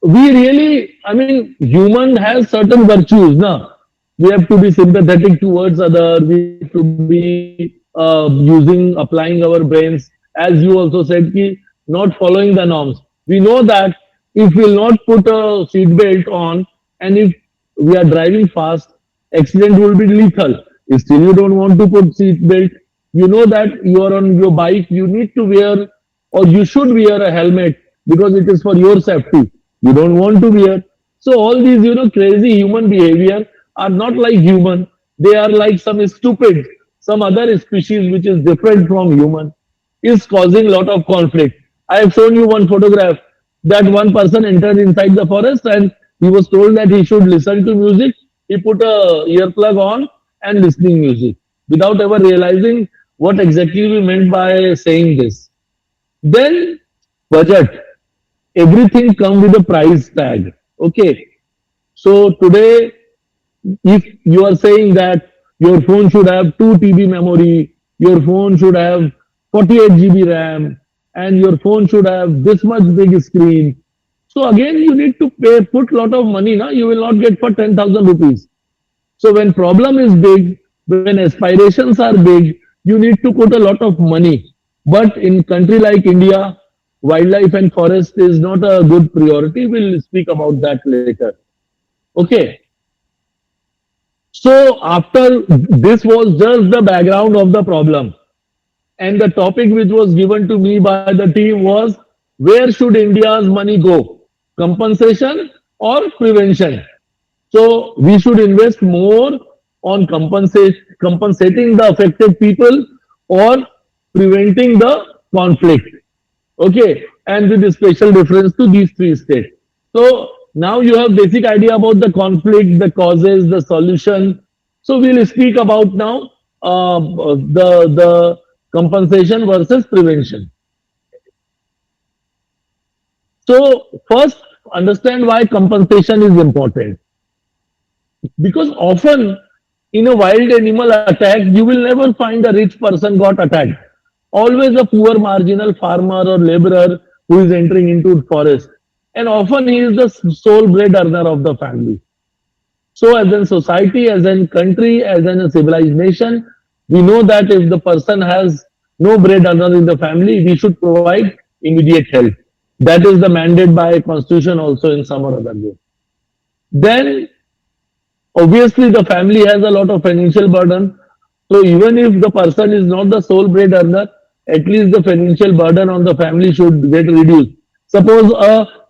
we really, I mean, human has certain virtues. Now we have to be sympathetic towards other. We have to be using applying our brains, as you also said, ki not following the norms. We know that if we'll not put a seat belt on, and if we are driving fast, accident will be lethal. If still you don't want to put seat belt, you know that you are on your bike, you need to wear or you should wear a helmet because it is for your safety. You don't want to wear. So all these, crazy human behavior are not like human. They are like some stupid, some other species which is different from human, is causing lot of conflict. I have shown you one photograph that one person entered inside the forest and he was told that he should listen to music. He put a earplug on and listening music without ever realizing what exactly we meant by saying this. Then budget. Everything come with a price tag. Okay. So today, if you are saying that your phone should have 2 TB memory, your phone should have 48 GB RAM, and your phone should have this much big screen. So again, you need to put lot of money. Now you will not get for 10,000 rupees. So when problem is big, when aspirations are big, you need to put a lot of money. But in country like India, wildlife and forest is not a good priority. We'll speak about that later. Okay. So after this was just the background of the problem. And the topic which was given to me by the team was where should India's money go? Compensation or prevention? So we should invest more on compensating the affected people or preventing the conflict. Okay, and with a special reference to these three states. So now you have basic idea about the conflict, the causes, the solution. So we'll speak about now the compensation versus prevention. So first, understand why compensation is important. Because often in a wild animal attack, you will never find a rich person got attacked. Always a poor marginal farmer or laborer who is entering into forest. And often he is the sole bread earner of the family. So as a society, as a country, as in a civilized nation, we know that if the person has no bread earner in the family, we should provide immediate help. That is the mandate by constitution also in some or other way. Then obviously the family has a lot of financial burden. So even if the person is not the sole bread earner, at least the financial burden on the family should get reduced. Suppose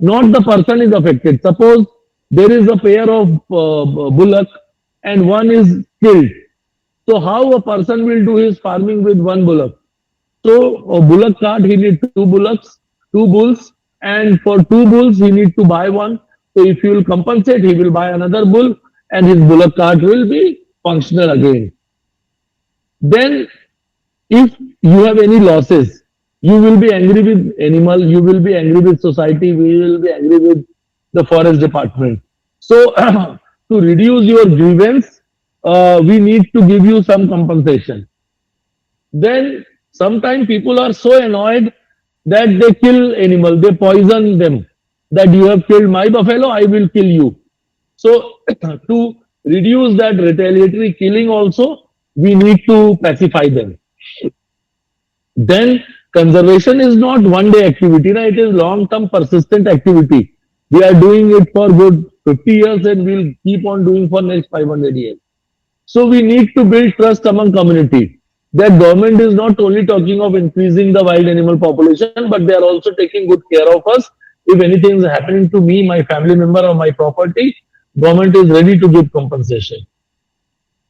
not the person is affected. Suppose there is a pair of bullock and one is killed. So how a person will do his farming with one bullock? So a bullock cart, he need two bullocks, two bulls, and for two bulls he need to buy one. So if he will compensate, he will buy another bull and his bullock cart will be functional again. Then if you have any losses, you will be angry with animal, you will be angry with society, we will be angry with the forest department. So to reduce your grievance, we need to give you some compensation. Then sometimes people are so annoyed that they kill animal, they poison them. That you have killed my buffalo, I will kill you. So to reduce that retaliatory killing also, we need to pacify them. Then conservation is not one day activity, right? It is long-term persistent activity. We are doing it for good 50 years and we'll keep on doing for next 500 years. So we need to build trust among community. That government is not only talking of increasing the wild animal population, but they are also taking good care of us. If anything is happening to me, my family member or my property, government is ready to give compensation.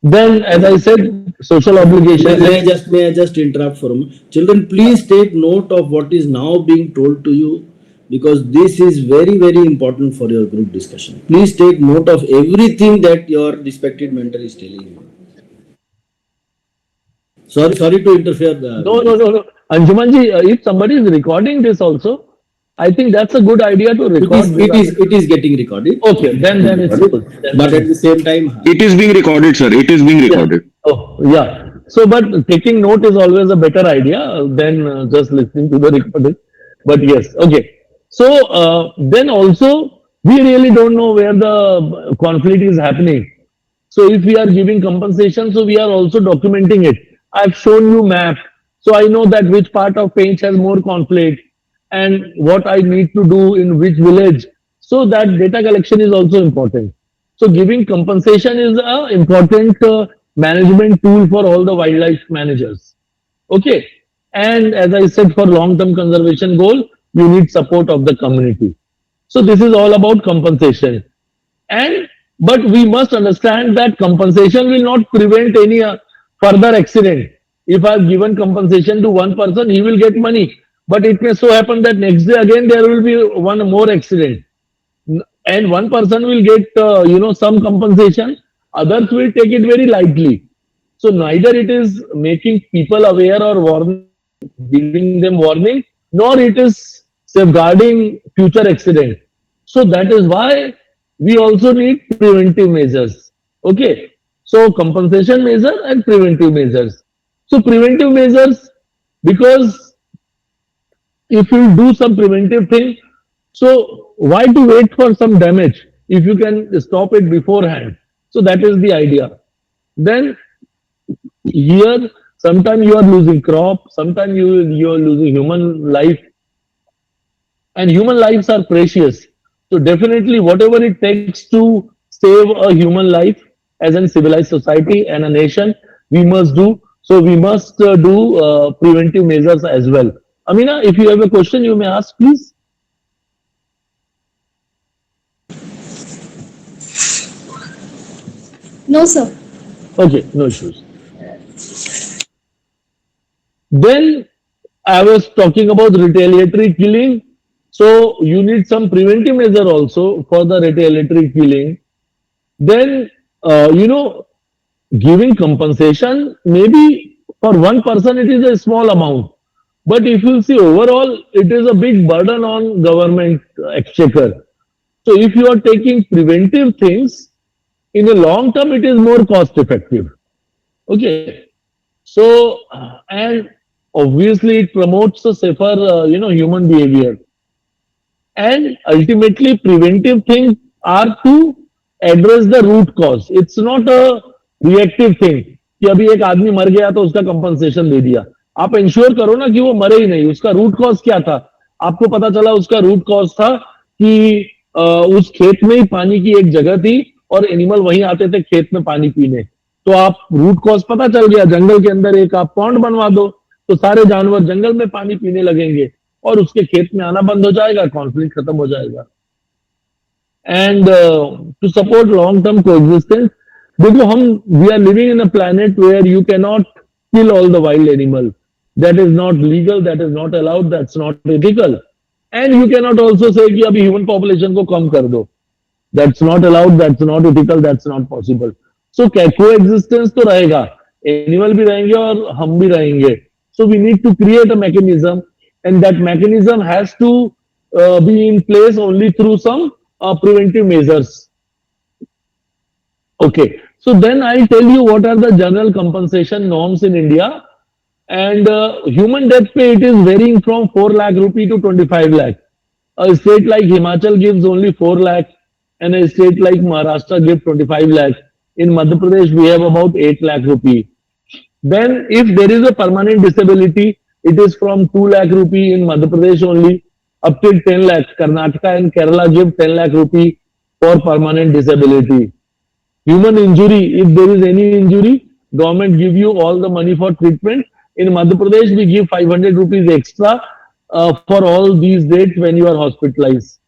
Then, as I said, social obligation. May I just interrupt for a moment? Children, please take note of what is now being told to you because this is very, very important for your group discussion. Please take note of everything that your respected mentor is telling you. Sorry to interfere. No, no, no, no. Anjumanji, if somebody is recording this also, I think that's a good idea to record this. It is getting recorded. Okay, then it's good. But at the same time, It is being recorded, sir. It is being Yeah. recorded. Oh, yeah. So, but taking note is always a better idea than just listening to the recording. But yes, okay. So, then also, we really don't know where the conflict is happening. So if we are giving compensation, so we are also documenting it. I've shown you map. So I know that which part of Pench has more conflict and what I need to do in which village. So that data collection is also important. So giving compensation is a important management tool for all the wildlife managers. Okay. And as I said, for long-term conservation goal, you need support of the community. So this is all about compensation. And but we must understand that compensation will not prevent any further accident. If I've given compensation to one person, he will get money. But it may so happen that next day again there will be one more accident, and one person will get some compensation. Others will take it very lightly. So neither it is making people aware or warning, giving them warning, nor it is safeguarding future accident. So that is why we also need preventive measures. Okay. So compensation measure and preventive measures. So preventive measures, because if you do some preventive thing, so why to wait for some damage if you can stop it beforehand? So that is the idea. Then here, sometimes you are losing crop, sometimes you are losing human life, and human lives are precious. So definitely, whatever it takes to save a human life as a civilized society and a nation, we must do. So we must do preventive measures as well. Amina, if you have a question, you may ask, please. No, sir. Okay, no issues. Then I was talking about retaliatory killing. So you need some preventive measure also for the retaliatory killing. Then, giving compensation, maybe for one person it is a small amount. But if you see overall, it is a big burden on government exchequer. So if you are taking preventive things, in the long term, it is more cost effective. Okay. So, and obviously it promotes a safer, human behavior. And ultimately, preventive things are to address the root cause. It's not a reactive thing कि अभी एक आदमी मर गया तो उसका compensation दे दिया. आप इंश्योर करो ना कि वो मरे ही नहीं. उसका रूट कॉज क्या था? आपको पता चला उसका रूट कॉज था कि उस खेत में ही पानी की एक जगह थी और एनिमल वहीं आते थे खेत में पानी पीने. तो आप रूट कॉज पता चल गया, जंगल के अंदर एक आप पॉन्ड बनवा दो तो सारे जानवर जंगल में पानी पीने लगेंगे और उसके खेत में आना बंद हो जाएगा, कॉन्फ्लिक्ट खत्म हो जाएगा. And to support long term coexistence, देखो हम we are living in a planet where you can not kill all the wild animal. That is not legal, that is not allowed, that's not ethical. And you can not also say कि अभी human population को कम कर दो. That's not allowed, that's not ethical, that's not possible. So coexistence तो रहेगा, animal भी रहेंगे और हम भी रहेंगे. So we need to create a mechanism and that mechanism has to be in place only through some preventive measures. Okay, so then I'll tell you what are the general compensation norms in India. And human death pay, it is varying from 4 lakh rupee to 25 lakh. A state like Himachal gives only 4 lakh and a state like Maharashtra gives 25 lakh. In Madhya Pradesh, we have about 8 lakh rupee. Then if there is a permanent disability, it is from 2 lakh rupee in Madhya Pradesh only up till 10 lakh. Karnataka and Kerala give 10 lakh rupee for permanent disability. Human injury, if there is any injury, government give you all the money for treatment. In Madhya Pradesh, we give 500 rupees extra for all these dates when you are hospitalized.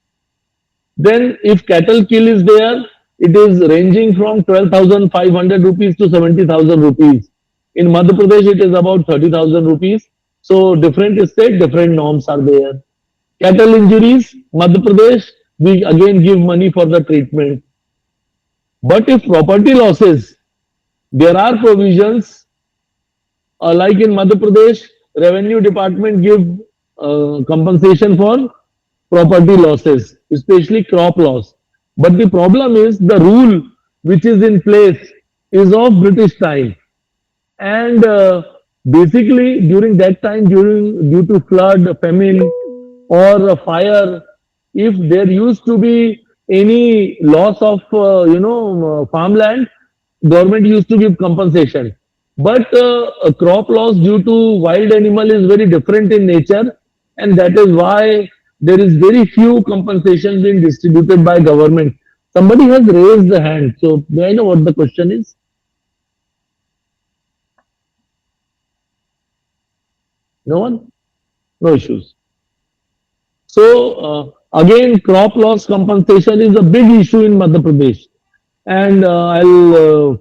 Then if cattle kill is there, it is ranging from 12,500 rupees to 70,000 rupees. In Madhya Pradesh, it is about 30,000 rupees. So different state, different norms are there. Cattle injuries, Madhya Pradesh, we again give money for the treatment. But if property losses, there are provisions Like in Madhya Pradesh, revenue department give compensation for property losses, especially crop loss. But the problem is the rule which is in place is of British time, and basically during that time, during due to flood, famine, or a fire, if there used to be any loss of farmland, government used to give compensation. But a crop loss due to wild animal is very different in nature, and that is why there is very few compensation being distributed by government. Somebody has raised the hand, so may I know what the question is? No one? No issues. So again, crop loss compensation is a big issue in Madhya Pradesh, and I'll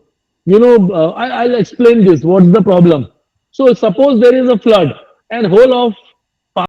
explain this. What's the problem? So suppose there is a flood, and whole of